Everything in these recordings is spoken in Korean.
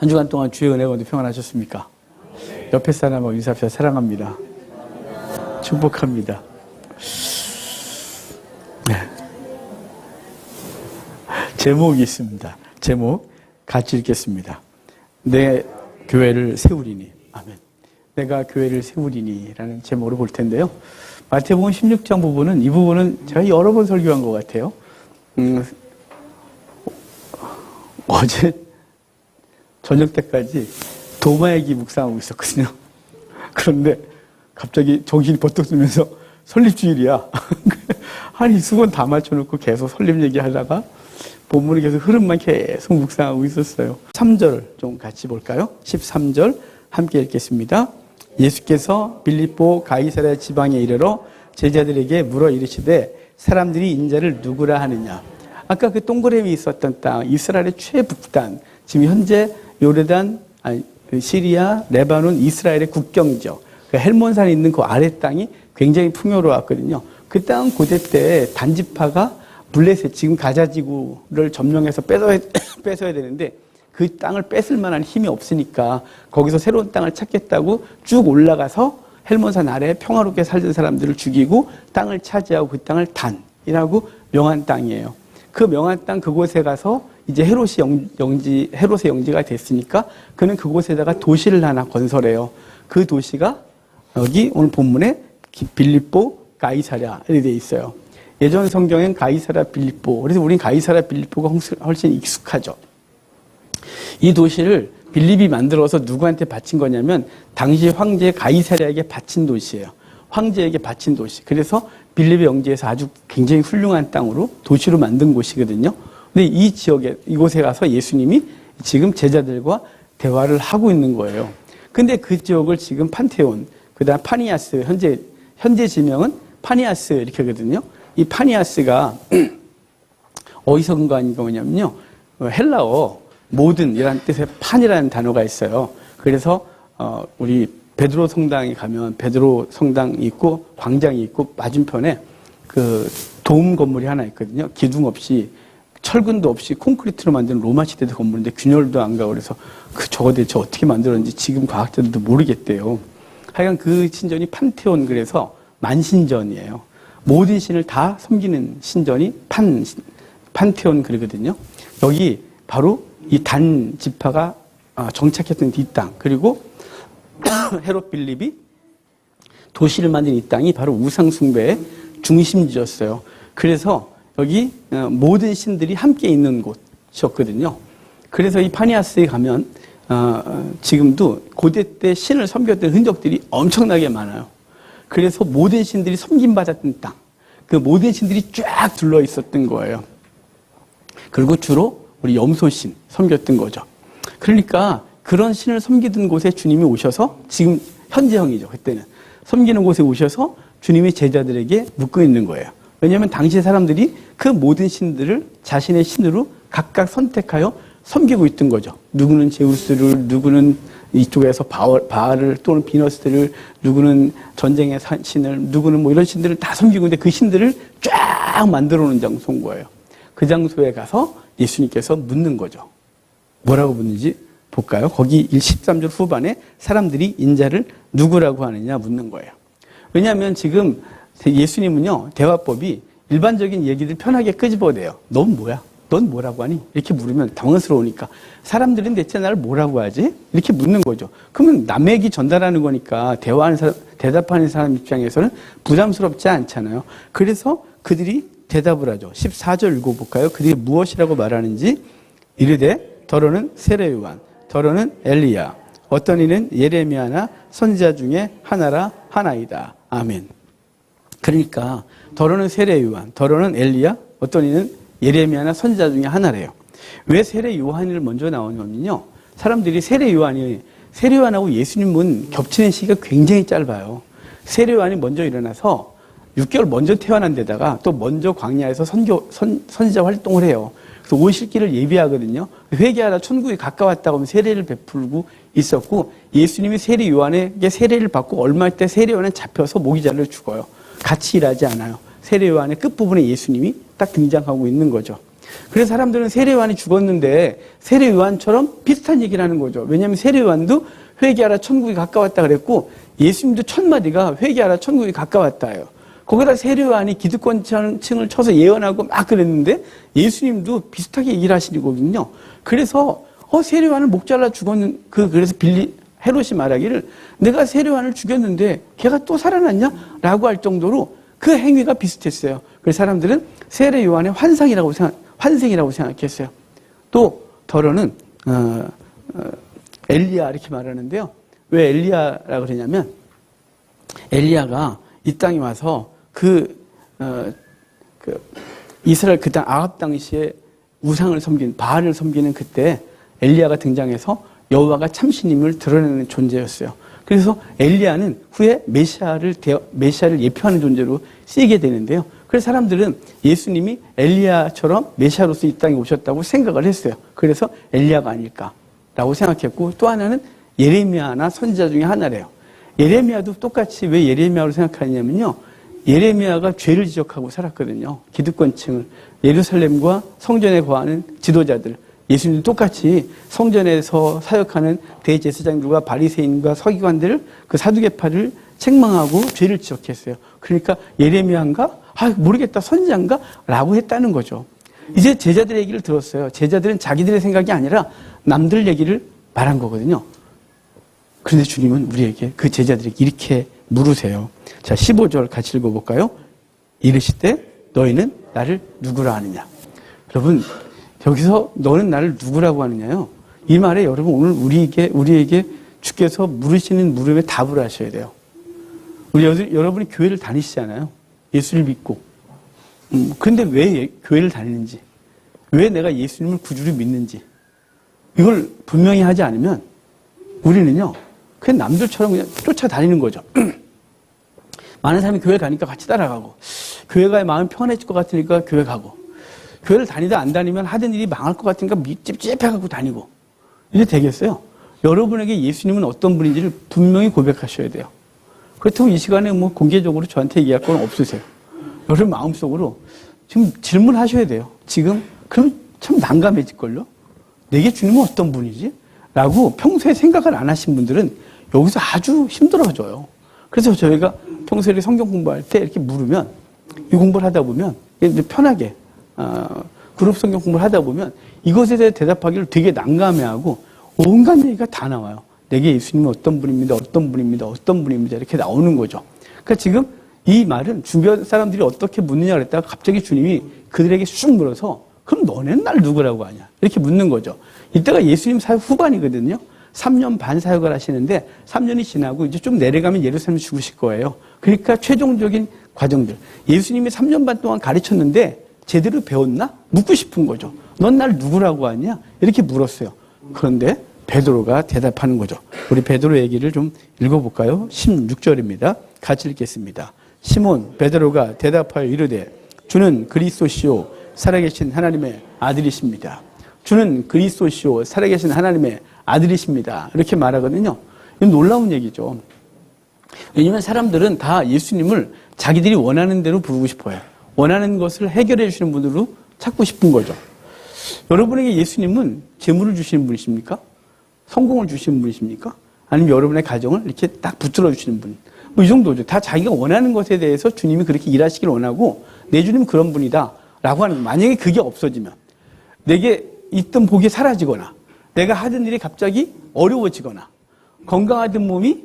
한 주간 동안 주의 은혜가 오늘 평안하셨습니까? 옆에 사람하고 인사합시다. 사랑합니다. 축복합니다. 네. 제목이 있습니다. 제목 같이 읽겠습니다. 내 교회를 세우리니. 아멘. 내가 교회를 세우리니 라는 제목으로 볼 텐데요. 마태복음 16장 부분은, 이 부분은 제가 여러 번 설교한 것 같아요. 어제 저녁 때까지 도마에기 묵상하고 있었거든요. 그런데 갑자기 정신이 버뜩 들면서 설립주일이야. 한 익숙은 다 맞춰놓고 계속 설립 얘기하다가 본문이 계속 흐름만 계속 묵상하고 있었어요. 3절 좀 같이 볼까요? 13절 함께 읽겠습니다. 예수께서 빌립보 가이사랴 지방에 이르러 제자들에게 물어 이르시되 사람들이 인자를 누구라 하느냐. 아까 그 동그라미 있었던 땅, 이스라엘의 최북단, 지금 현재 요르단, 시리아, 레바논, 이스라엘의 국경지역, 그 헬몬산에 있는 그 아래 땅이 굉장히 풍요로웠거든요. 그 땅 고대 때 단지파가 블레셋, 지금 가자지구를 점령해서 뺏어야 되는데 그 땅을 뺏을 만한 힘이 없으니까 거기서 새로운 땅을 찾겠다고 쭉 올라가서 헬몬산 아래에 평화롭게 살던 사람들을 죽이고 땅을 차지하고 그 땅을 단이라고 명한 땅이에요. 그 명한 땅 그곳에 가서 이제 헤롯의 영지가 됐으니까 그는 그곳에다가 도시를 하나 건설해요. 그 도시가 여기 오늘 본문에 빌립보 가이사랴에 되어 있어요. 예전 성경엔 가이사랴 빌립보, 그래서 우린 가이사랴 빌립보가 훨씬 익숙하죠. 이 도시를 빌립이 만들어서 누구한테 바친 거냐면 당시 황제 가이사랴에게 바친 도시예요. 황제에게 바친 도시. 그래서 빌립의 영지에서 아주 굉장히 훌륭한 땅으로 도시로 만든 곳이거든요. 근데 이 지역에, 이곳에 가서 예수님이 지금 제자들과 대화를 하고 있는 거예요. 근데 그 지역을 지금 판테온, 그 다음 파니아스, 현재 지명은 파니아스 이렇게 하거든요. 이 파니아스가 어디서 근거한 거냐면요. 헬라어 모든이라는 뜻의 판이라는 단어가 있어요. 그래서 우리 베드로 성당에 가면 베드로 성당이 있고 광장이 있고 맞은편에 그 도움 건물이 하나 있거든요. 기둥 없이 철근도 없이 콘크리트로 만든 로마 시대의 건물인데 균열도 안 가고 그래서 저거 대체 어떻게 만들었는지 지금 과학자들도 모르겠대요. 하여간 그 신전이 판테온, 그래서 만신전이에요. 모든 신을 다 섬기는 신전이 판테온 그러거든요. 여기 바로 이 단 지파가 정착했던 이 땅, 그리고 헤롯 빌립이 도시를 만든 이 땅이 바로 우상숭배의 중심지였어요. 그래서 여기 모든 신들이 함께 있는 곳이었거든요. 그래서 이 파니아스에 가면 지금도 고대 때 신을 섬겼던 흔적들이 엄청나게 많아요. 그래서 모든 신들이 섬김받았던 땅, 그 모든 신들이 쫙 둘러 있었던 거예요. 그리고 주로 우리 염소신 섬겼던 거죠. 그러니까 그런 신을 섬기던 곳에 주님이 오셔서, 지금 현재형이죠. 그때는 섬기는 곳에 오셔서 주님이 제자들에게 묻고 있는 거예요. 왜냐하면 당시 사람들이 그 모든 신들을 자신의 신으로 각각 선택하여 섬기고 있던 거죠. 누구는 제우스를, 누구는 이쪽에서 바알을 또는 비너스를, 누구는 전쟁의 신을, 누구는 뭐 이런 신들을 다 섬기고 있는데 그 신들을 쫙 만들어 놓은 장소인 거예요. 그 장소에 가서 예수님께서 묻는 거죠. 뭐라고 묻는지 볼까요? 거기 13절 후반에 사람들이 인자를 누구라고 하느냐 묻는 거예요. 왜냐하면 지금 예수님은요, 대화법이 일반적인 얘기들 편하게 끄집어내요. 넌 뭐야? 넌 뭐라고 하니? 이렇게 물으면 당황스러우니까 사람들은 대체 나를 뭐라고 하지? 이렇게 묻는 거죠. 그러면 남에게 전달하는 거니까 대화하는 사람, 대답하는 사람 입장에서는 부담스럽지 않잖아요. 그래서 그들이 대답을 하죠. 14절 읽어볼까요? 그들이 무엇이라고 말하는지. 이르되 더러는 세례 요한, 더러는 엘리야, 어떤 이는 예레미야나 선지자 중에 하나이다. 아멘. 그러니까 더러는 세례 요한, 더러는 엘리야, 어떤 이는 예레미야나 선지자 중에 하나래요. 왜 세례 요한을 먼저 나오냐면요, 사람들이 세례 요한하고 예수님은 겹치는 시기가 굉장히 짧아요. 세례 요한이 먼저 일어나서 6개월 먼저 태어난 데다가 또 먼저 광야에서 선지자 활동을 해요. 그래서 오실기를 예비하거든요. 회개하다 천국에 가까웠다고 하면 세례를 베풀고 있었고, 예수님이 세례 요한에게 세례를 받고 얼마 때 세례 요한은 잡혀서 목이 잘려 죽어요. 같이 일하지 않아요. 세례 요한의 끝부분에 예수님이 딱 등장하고 있는 거죠. 그래서 사람들은 세례요한이 죽었는데 세례요한처럼 비슷한 얘기를 하는 거죠. 왜냐하면 세례요한도 회개하라 천국이 가까웠다 그랬고 예수님도 첫 마디가 회개하라 천국이 가까웠다예요. 거기다 세례요한이 기득권층을 쳐서 예언하고 막 그랬는데 예수님도 비슷하게 얘기를 하시는 거거든요. 그래서 세례요한을 목 잘라 죽었는 그래서 헤롯이 말하기를 내가 세례요한을 죽였는데 걔가 또 살아났냐? 라고 할 정도로 그 행위가 비슷했어요. 그래서 사람들은 세례요한의 환생이라고 생각했어요. 또 더러는 엘리야 이렇게 말하는데요. 왜 엘리야라고 그러냐면 엘리야가 이 땅에 와서 이스라엘 그 당 아합 당시에 우상을 섬기는 바알을 섬기는 그때 엘리야가 등장해서 여호와가 참신임을 드러내는 존재였어요. 그래서 엘리야는 후에 메시아를 예표하는 존재로 쓰이게 되는데요. 그래서 사람들은 예수님이 엘리야처럼 메시아로서 이 땅에 오셨다고 생각을 했어요. 그래서 엘리야가 아닐까라고 생각했고 또 하나는 예레미야나 선지자 중에 하나래요. 예레미야도 똑같이 왜 예레미야로 생각하냐면요. 예레미야가 죄를 지적하고 살았거든요. 기득권층을 예루살렘과 성전에 거하는 지도자들 예수님도 똑같이 성전에서 사역하는 대제사장들과 바리새인과 서기관들 그 사두개파를 책망하고 죄를 지적했어요. 그러니까 예레미야인가? 모르겠다. 선지자인가? 라고 했다는 거죠. 이제 제자들의 얘기를 들었어요. 제자들은 자기들의 생각이 아니라 남들 얘기를 말한 거거든요. 그런데 주님은 우리에게 그 제자들에게 이렇게 물으세요. 자, 15절 같이 읽어볼까요? 이르시되 너희는 나를 누구라 하느냐. 여러분 여기서 너는 나를 누구라고 하느냐요. 이 말에 여러분 오늘 우리에게 주께서 물으시는 물음에 답을 하셔야 돼요. 여러분이 교회를 다니시잖아요. 예수를 믿고. 그런데 왜 교회를 다니는지, 왜 내가 예수님을 구주로 믿는지 이걸 분명히 하지 않으면 우리는요 그냥 남들처럼 그냥 쫓아다니는 거죠. 많은 사람이 교회 가니까 같이 따라가고 교회 가야 마음 편해질 것 같으니까 교회 가고 교회를 다니다 안 다니면 하던 일이 망할 것 같으니까 찝찝해갖고 다니고 이게 되겠어요? 여러분에게 예수님은 어떤 분인지를 분명히 고백하셔야 돼요. 그렇다고 이 시간에 공개적으로 저한테 얘기할 건 없으세요. 여러분 마음속으로 지금 질문하셔야 돼요. 지금 그럼 참 난감해질걸요? 내게 주님은 어떤 분이지? 라고 평소에 생각을 안 하신 분들은 여기서 아주 힘들어져요. 그래서 저희가 평소에 성경 공부할 때 이렇게 물으면 이 공부를 하다 보면 편하게 그룹 성경 공부를 하다 보면 이것에 대해 대답하기를 되게 난감해하고 온갖 얘기가 다 나와요. 내게 예수님은 어떤 분입니다. 어떤 분입니다. 어떤 분입니다. 이렇게 나오는 거죠. 그러니까 지금 이 말은 주변 사람들이 어떻게 묻느냐 그랬다가 갑자기 주님이 그들에게 쑥 물어서 그럼 너네는 날 누구라고 하냐 이렇게 묻는 거죠. 이때가 예수님 사역 후반이거든요. 3년 반 사역을 하시는데 3년이 지나고 이제 좀 내려가면 예루살렘에 죽으실 거예요. 그러니까 최종적인 과정들. 예수님이 3년 반 동안 가르쳤는데 제대로 배웠나? 묻고 싶은 거죠. 넌 날 누구라고 하냐? 이렇게 물었어요. 그런데 베드로가 대답하는 거죠. 우리 베드로 얘기를 좀 읽어볼까요? 16절입니다. 같이 읽겠습니다. 시몬 베드로가 대답하여 이르되 주는 그리스도시요 살아계신 하나님의 아들이십니다. 주는 그리스도시요 살아계신 하나님의 아들이십니다. 이렇게 말하거든요. 이건 놀라운 얘기죠. 왜냐하면 사람들은 다 예수님을 자기들이 원하는 대로 부르고 싶어요. 원하는 것을 해결해 주시는 분으로 찾고 싶은 거죠. 여러분에게 예수님은 재물을 주시는 분이십니까? 성공을 주시는 분이십니까? 아니면 여러분의 가정을 이렇게 딱 붙들어 주시는 분? 이 정도죠. 다 자기가 원하는 것에 대해서 주님이 그렇게 일하시길 원하고 내 주님은 그런 분이다 라고 하는, 만약에 그게 없어지면 내게 있던 복이 사라지거나 내가 하던 일이 갑자기 어려워지거나 건강하던 몸이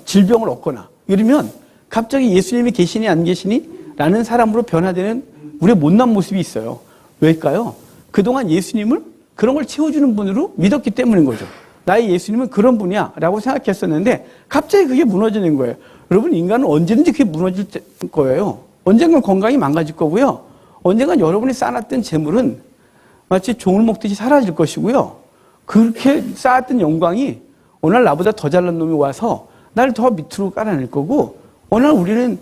질병을 얻거나 이러면 갑자기 예수님이 계시니 안 계시니 라는 사람으로 변화되는 우리의 못난 모습이 있어요. 왜일까요? 그동안 예수님을 그런 걸 채워주는 분으로 믿었기 때문인 거죠. 나의 예수님은 그런 분이야 라고 생각했었는데 갑자기 그게 무너지는 거예요. 여러분, 인간은 언제든지 그게 무너질 거예요. 언젠간 건강이 망가질 거고요. 언젠간 여러분이 쌓아놨던 재물은 마치 종을 먹듯이 사라질 것이고요. 그렇게 쌓았던 영광이 어느 날 나보다 더 잘난 놈이 와서 날 더 밑으로 깔아낼 거고, 어느 날 우리는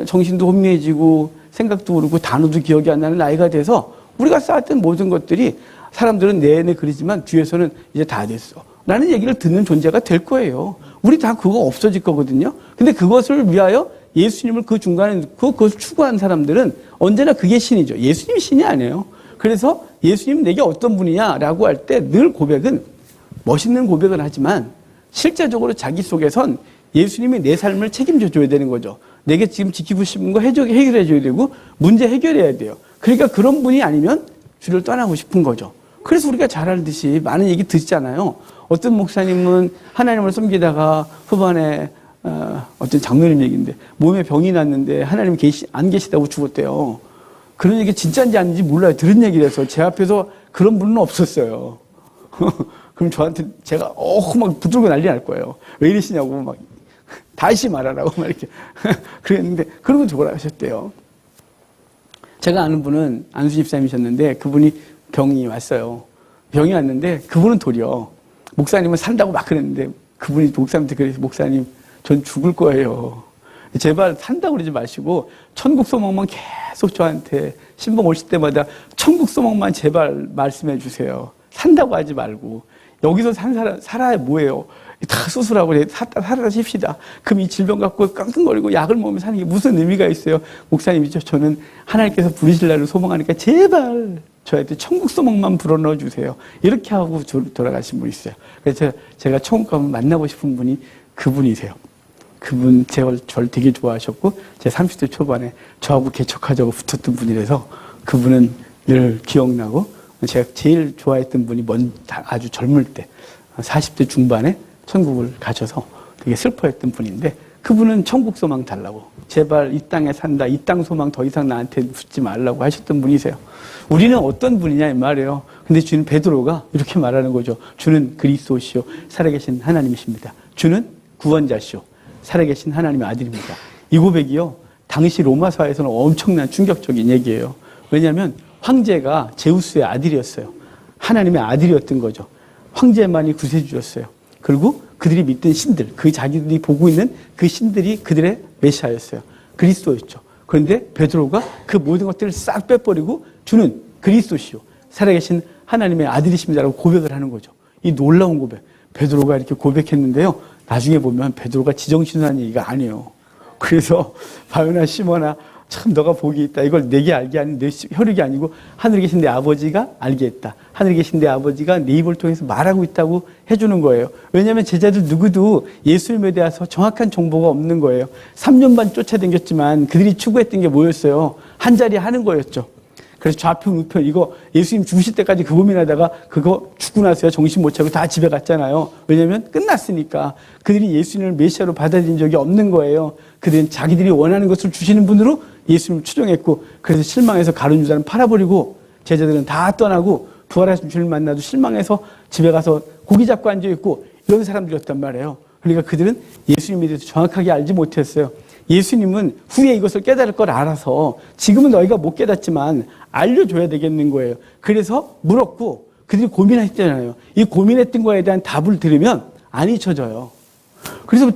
정신도 혼미해지고 생각도 그렇고 단어도 기억이 안 나는 나이가 돼서 우리가 쌓았던 모든 것들이 사람들은 내내 그러지만 뒤에서는 이제 다 됐어 라는 얘기를 듣는 존재가 될 거예요. 우리 다 그거 없어질 거거든요. 근데 그것을 위하여 예수님을 그 중간에 넣고 그것을 추구하는 사람들은 언제나 그게 신이죠. 예수님이 신이 아니에요. 그래서 예수님 내게 어떤 분이냐라고 할 때 늘 고백은 멋있는 고백을 하지만 실제적으로 자기 속에선 예수님이 내 삶을 책임져 줘야 되는 거죠. 내게 지금 지키고 싶은 거 해결해 줘야 되고 문제 해결해야 돼요. 그러니까 그런 분이 아니면 주를 떠나고 싶은 거죠. 그래서 우리가 잘 알듯이 많은 얘기 듣잖아요. 어떤 목사님은 하나님을 섬기다가 후반에 어떤 장로님 얘기인데 몸에 병이 났는데 하나님 안 계시다고 죽었대요. 그런 얘기 진짜인지 아닌지 몰라요. 들은 얘기라서 제 앞에서 그런 분은 없었어요. 그럼 저한테 제가 막 부들고 난리 날 거예요. 왜 이러시냐고 막 다시 말하라고 막 이렇게 그랬는데 그러고 돌아가셨대요. 제가 아는 분은 안수 집사님이셨는데 그분이 병이 왔어요. 병이 왔는데 그분은 도리어 목사님은 산다고 막 그랬는데 그분이 목사님한테 그래서 목사님 전 죽을 거예요. 제발 산다고 그러지 마시고 천국 소망만 계속 저한테 신봉 오실 때마다 천국 소망만 제발 말씀해 주세요. 산다고 하지 말고 여기서 살아야 뭐예요? 다 수술하고 그래 살아십시다. 그럼 이 질병 갖고 깡깡거리고 약을 먹으면 사는 게 무슨 의미가 있어요? 목사님이죠. 저는 하나님께서 부르실 날을 소망하니까 제발 저한테 천국 소망만 불어넣어 주세요. 이렇게 하고 돌아가신 분이 있어요. 그래서 제가 천국 가면 만나고 싶은 분이 그분이세요. 그분 저를 되게 좋아하셨고 제 30대 초반에 저하고 개척하자고 붙었던 분이라서 그분은 늘 기억나고 제가 제일 좋아했던 분이 아주 젊을 때 40대 중반에 천국을 가셔서 되게 슬퍼했던 분인데 그분은 천국 소망 달라고 제발 이 땅에 산다 이 땅 소망 더 이상 나한테 붙지 말라고 하셨던 분이세요. 우리는 어떤 분이냐 이 말이에요. 근데 주는 베드로가 이렇게 말하는 거죠. 주는 그리스도시요 살아계신 하나님이십니다. 주는 구원자시요 살아계신 하나님의 아들입니다. 이 고백이요 당시 로마 사회에서는 엄청난 충격적인 얘기예요. 왜냐하면 황제가 제우스의 아들이었어요. 하나님의 아들이었던 거죠. 황제만이 구세주였어요. 그리고 그들이 믿던 신들, 그 자기들이 보고 있는 그 신들이 그들의 메시아였어요. 그리스도였죠. 그런데 베드로가 그 모든 것들을 싹 빼버리고 주는 그리스도시요 살아계신 하나님의 아들이십니다라고 고백을 하는 거죠. 이 놀라운 고백. 베드로가 이렇게 고백했는데요. 나중에 보면 베드로가 지정신하는 얘기가 아니에요. 그래서 바요나 시몬아 참 너가 복이 있다. 이걸 내게 알게 하는 내 혈육이 아니고 하늘에 계신 내 아버지가 알게 했다. 하늘에 계신 내 아버지가 내 입을 통해서 말하고 있다고 해주는 거예요. 왜냐하면 제자들 누구도 예수님에 대해서 정확한 정보가 없는 거예요. 3년 반 쫓아다녔지만 그들이 추구했던 게 뭐였어요? 한 자리 하는 거였죠. 그래서 좌편 우편 이거 예수님 죽으실 때까지 그 고민하다가 그거 죽고 나서야 정신 못 차리고 다 집에 갔잖아요. 왜냐하면 끝났으니까. 그들이 예수님을 메시아로 받아들인 적이 없는 거예요. 그들은 자기들이 원하는 것을 주시는 분으로 예수님을 추종했고 그래서 실망해서 가룟 유다는 팔아버리고 제자들은 다 떠나고 부활하신 주를 만나도 실망해서 집에 가서 고기 잡고 앉아있고 이런 사람들이었단 말이에요. 그러니까 그들은 예수님에 대해서 정확하게 알지 못했어요. 예수님은 후에 이것을 깨달을 걸 알아서 지금은 너희가 못 깨닫지만 알려줘야 되겠는 거예요. 그래서 물었고 그들이 고민했잖아요. 이 고민했던 거에 대한 답을 들으면 안 잊혀져요. 그래서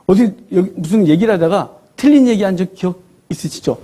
어디 무슨 얘기를 하다가 틀린 얘기한 적 기억 있으시죠?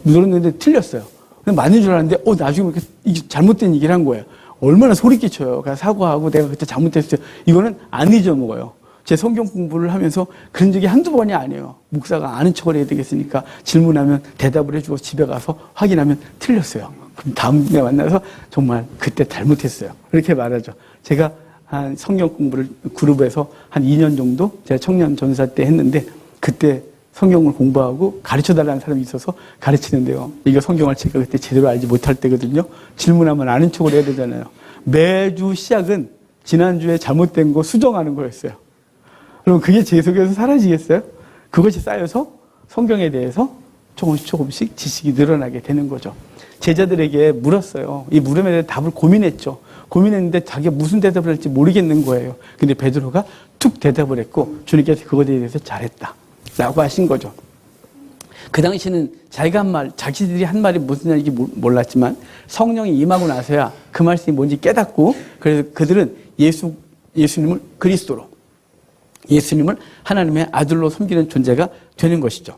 물었는데 틀렸어요. 맞는 줄 알았는데 나중에 이게 잘못된 얘기를 한 거예요. 얼마나 소리 끼쳐요. 그래서 사과하고 내가 그때 잘못했어요. 이거는 안 잊어먹어요. 제 성경 공부를 하면서 그런 적이 한두 번이 아니에요. 목사가 아는 척을 해야 되겠으니까 질문하면 대답을 해주고 집에 가서 확인하면 틀렸어요. 그럼 다음에 만나서 정말 그때 잘못했어요. 이렇게 말하죠. 제가 한 성경 공부를 그룹에서 한 2년 정도 제가 청년 전사 때 했는데 그때 성경을 공부하고 가르쳐달라는 사람이 있어서 가르치는데요. 이거 성경을 제가 그때 제대로 알지 못할 때거든요. 질문하면 아는 척을 해야 되잖아요. 매주 시작은 지난주에 잘못된 거 수정하는 거였어요. 그럼 그게 제 속에서 사라지겠어요? 그것이 쌓여서 성경에 대해서 조금씩 지식이 늘어나게 되는 거죠. 제자들에게 물었어요. 이 물음에 대해 답을 고민했죠. 고민했는데 자기가 무슨 대답을 할지 모르겠는 거예요. 근데 베드로가 툭 대답을 했고 주님께서 그것에 대해서 잘했다 라고 하신 거죠. 그 당시는 자기가 한 말, 자기들이 한 말이 무슨 말인지 몰랐지만 성령이 임하고 나서야 그 말씀이 뭔지 깨닫고 그래서 그들은 예수님을 그리스도로 예수님을 하나님의 아들로 섬기는 존재가 되는 것이죠.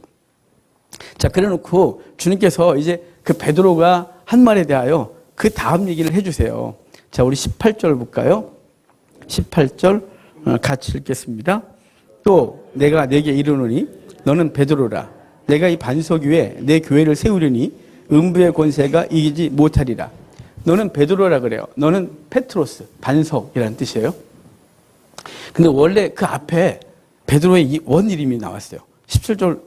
자, 그래 놓고 주님께서 이제 그 베드로가 한 말에 대하여 그 다음 얘기를 해주세요. 자, 우리 18절 볼까요? 18절 같이 읽겠습니다. 또 내가 내게 이르노니 너는 베드로라. 내가 이 반석 위에 내 교회를 세우려니 음부의 권세가 이기지 못하리라. 너는 베드로라 그래요. 너는 페트로스, 반석이라는 뜻이에요. 근데 원래 그 앞에 베드로의 원 이름이 나왔어요. 17절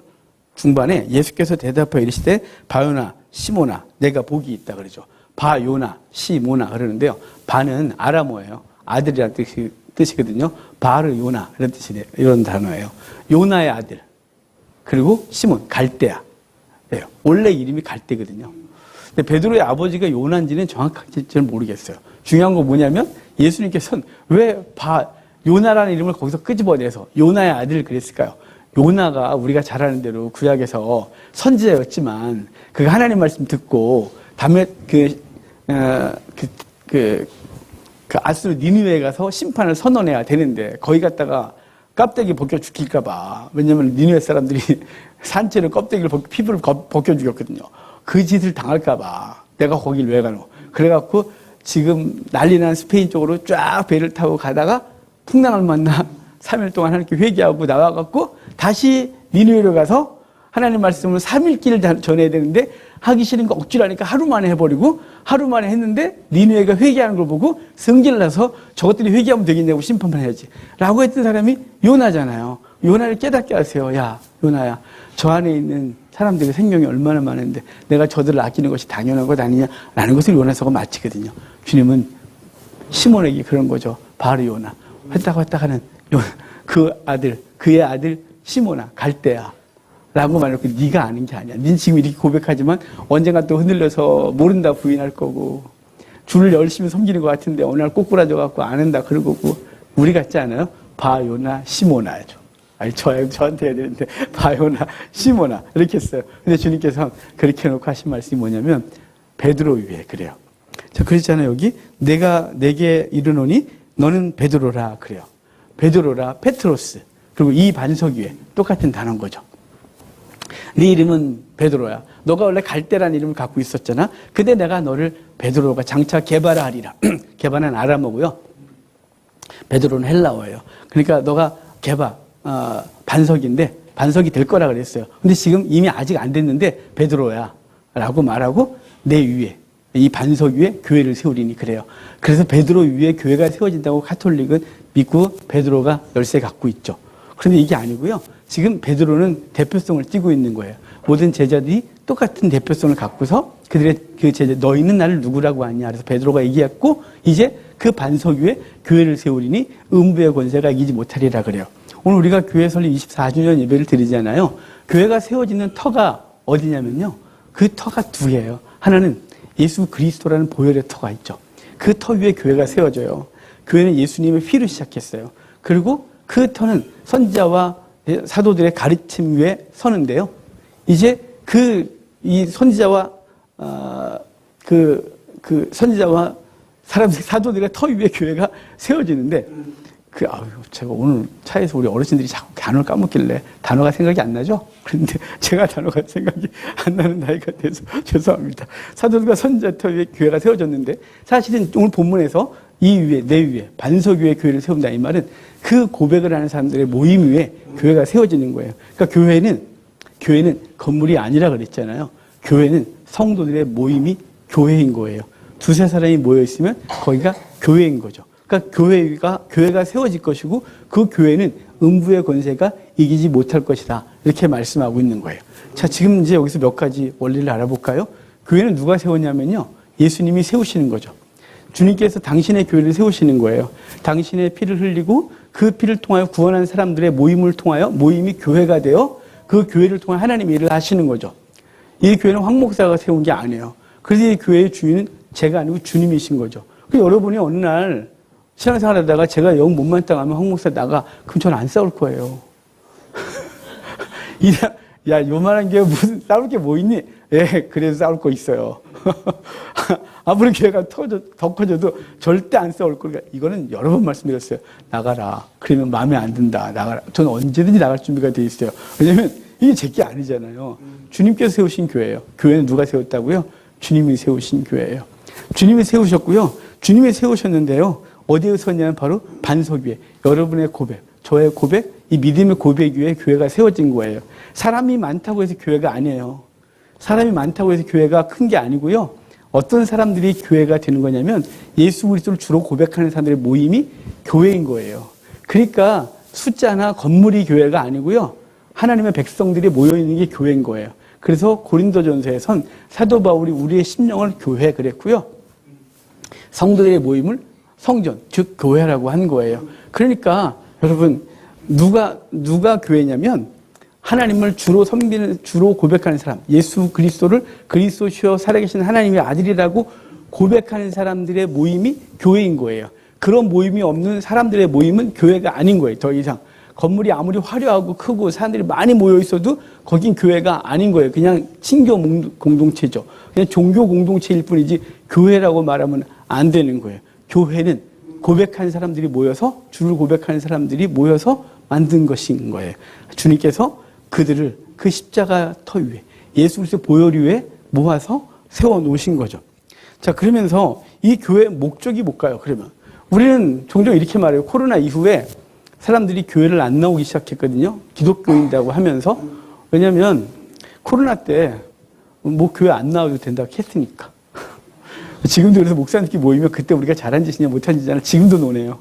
중반에 예수께서 대답하여 이르시되 바요나 시모나 내가 복이 있다 그러죠. 바요나 시모나 그러는데요. 바는 아람어예요. 아들이라는 뜻이거든요. 바르 요나 이런 뜻이래요. 이런 단어예요. 요나의 아들. 그리고 시몬 갈대야. 원래 이름이 갈대거든요. 근데 베드로의 아버지가 요나인지는 정확하게 잘 모르겠어요. 중요한 건 뭐냐면 예수님께서는 왜 요나라는 이름을 거기서 끄집어내서 요나의 아들을 그랬을까요? 요나가 우리가 잘 아는 대로 구약에서 선지자였지만 그가 하나님 말씀 듣고 다음에 아수르 니느웨에 가서 심판을 선언해야 되는데 거기 갔다가 껍데기 벗겨 죽일까봐. 왜냐면 니느웨 사람들이 산채로 껍데기를 피부를 벗겨 죽였거든요. 그 짓을 당할까봐 내가 거길 왜 가노. 그래갖고 지금 난리난 스페인 쪽으로 쫙 배를 타고 가다가 풍랑을 만나 3일 동안 하나님께 회개하고 나와갖고 다시 니느웨로 가서 하나님 말씀을 3일 길을 전해야 되는데 하기 싫은 거 억지로 하니까 하루 만에 해버리고 하루 만에 했는데 니느웨가 회개하는 걸 보고 성질을 나서 저것들이 회개하면 되겠냐고 심판을 해야지 라고 했던 사람이 요나잖아요. 요나를 깨닫게 하세요. 야 요나야 저 안에 있는 사람들의 생명이 얼마나 많은데 내가 저들을 아끼는 것이 당연한 것 아니냐라는 것을 요나서가 마치거든요. 주님은 시몬에게 그런 거죠. 바로 요나 했다가 하는 그의 아들 시몬아 갈대야 라고 말해놓고 네가 아는 게 아니야. 네 지금 이렇게 고백하지만 언젠가 또 흔들려서 모른다 부인할 거고 주를 열심히 섬기는 것 같은데 어느 날 꼬꾸라져갖고 안 한다 그럴 거고 우리 같지 않아요? 바요나 시모나죠. 아니 저한테 해야 되는데 바요나 시모나 이렇게 했어요. 근데 주님께서 그렇게 해놓고 하신 말씀이 뭐냐면 베드로 위에 그래요. 저 그랬잖아요. 여기 내가 내게 이르노니 너는 베드로라 그래요. 베드로라 페트로스 그리고 이 반석 위에 똑같은 단어인 거죠. 네 이름은 베드로야. 너가 원래 갈대라는 이름을 갖고 있었잖아. 근데 내가 너를 베드로가 장차 게바라 하리라. 게바는 아람어고요. 베드로는 헬라어예요. 그러니까 너가 반석인데 반석이 될 거라 그랬어요. 근데 지금 이미 아직 안 됐는데 베드로야 라고 말하고 내 위에 이 반석 위에 교회를 세우리니 그래요. 그래서 베드로 위에 교회가 세워진다고 가톨릭은 믿고 베드로가 열쇠 갖고 있죠. 그런데 이게 아니고요. 지금 베드로는 대표성을 띠고 있는 거예요. 모든 제자들이 똑같은 대표성을 갖고서 그들의 그 제자 너희는 나를 누구라고 하냐. 그래서 베드로가 얘기했고 이제 그 반석 위에 교회를 세우리니 음부의 권세가 이기지 못하리라 그래요. 오늘 우리가 교회 설립 24주년 예배를 드리잖아요. 교회가 세워지는 터가 어디냐면요. 그 터가 두 개예요. 하나는 예수 그리스도라는 보혈의 터가 있죠. 그 터 위에 교회가 세워져요. 교회는 예수님의 피로 시작했어요. 그리고 그 터는 선지자와 사도들의 가르침 위에 서는데요. 이제 이 선지자와 선지자와 사도들의 터 위에 교회가 세워지는데 제가 오늘 차에서 우리 어르신들이 자꾸 단어를 까먹길래 단어가 생각이 안 나죠? 그런데 제가 단어가 생각이 안 나는 나이가 돼서 죄송합니다. 사도들과 선지자 터 위에 교회가 세워졌는데 사실은 오늘 본문에서 이 위에 내 위에 반석 위에 교회를 세운다 이 말은 그 고백을 하는 사람들의 모임 위에 교회가 세워지는 거예요. 그러니까 교회는 건물이 아니라 그랬잖아요. 교회는 성도들의 모임이 교회인 거예요. 두세 사람이 모여 있으면 거기가 교회인 거죠. 그러니까 교회가 세워질 것이고 그 교회는 음부의 권세가 이기지 못할 것이다. 이렇게 말씀하고 있는 거예요. 자, 지금 이제 여기서 몇 가지 원리를 알아볼까요? 교회는 누가 세웠냐면요. 예수님이 세우시는 거죠. 주님께서 당신의 교회를 세우시는 거예요. 당신의 피를 흘리고 그 피를 통하여 구원한 사람들의 모임을 통하여 모임이 교회가 되어 그 교회를 통해 하나님의 일을 하시는 거죠. 이 교회는 황 목사가 세운 게 아니에요. 그래서 이 교회의 주인은 제가 아니고 주님이신 거죠. 그래서 여러분이 어느 날 신앙생활 하다가 제가 영 못만 당하면 황 목사 나가 그럼 저는 안 싸울 거예요. 야 요만한 게 무슨 싸울 게 뭐 있니? 예, 그래서 싸울 거 있어요. 아무리 교회가 더 커져도 절대 안 싸울 거니까 이거는 여러 번 말씀드렸어요. 나가라. 그러면 마음에 안 든다. 나가라. 저는 언제든지 나갈 준비가 돼 있어요. 왜냐면 이게 제 게 아니잖아요. 주님께서 세우신 교회예요. 교회는 누가 세웠다고요? 주님이 세우신 교회예요. 주님이 세우셨고요. 주님이 세우셨는데요. 어디에 섰냐면 바로 반석 위에 여러분의 고백, 저의 고백, 이 믿음의 고백 위에 교회가 세워진 거예요. 사람이 많다고 해서 교회가 아니에요. 사람이 많다고 해서 교회가 큰 게 아니고요. 어떤 사람들이 교회가 되는 거냐면 예수 그리스도를 주로 고백하는 사람들의 모임이 교회인 거예요. 그러니까 숫자나 건물이 교회가 아니고요. 하나님의 백성들이 모여있는 게 교회인 거예요. 그래서 고린도전서에선 사도 바울이 우리의 심령을 교회 그랬고요. 성도들의 모임을 성전, 즉 교회라고 한 거예요. 그러니까 여러분 누가 교회냐면 하나님을 주로 섬기는, 주로 고백하는 사람, 예수 그리스도를 그리스도시여 살아계신 하나님의 아들이라고 고백하는 사람들의 모임이 교회인 거예요. 그런 모임이 없는 사람들의 모임은 교회가 아닌 거예요. 더 이상 건물이 아무리 화려하고 크고 사람들이 많이 모여 있어도 거긴 교회가 아닌 거예요. 그냥 친교 공동체죠. 그냥 종교 공동체일 뿐이지 교회라고 말하면 안 되는 거예요. 교회는 고백하는 사람들이 모여서, 주를 고백하는 사람들이 모여서 만든 것인 거예요. 주님께서 그들을 그 십자가 터 위에, 예수 그리스도의 보혈 위에 모아서 세워놓으신 거죠. 자, 그러면서 이 교회의 목적이 뭘까요? 그러면 우리는 종종 이렇게 말해요. 코로나 이후에 사람들이 교회를 안 나오기 시작했거든요. 기독교인이라고 하면서. 왜냐하면 코로나 때 뭐 교회 안 나와도 된다고 했으니까. 지금도 그래서 목사님끼리 모이면 그때 우리가 잘한 짓이냐 못한 짓이냐 지금도 노네요.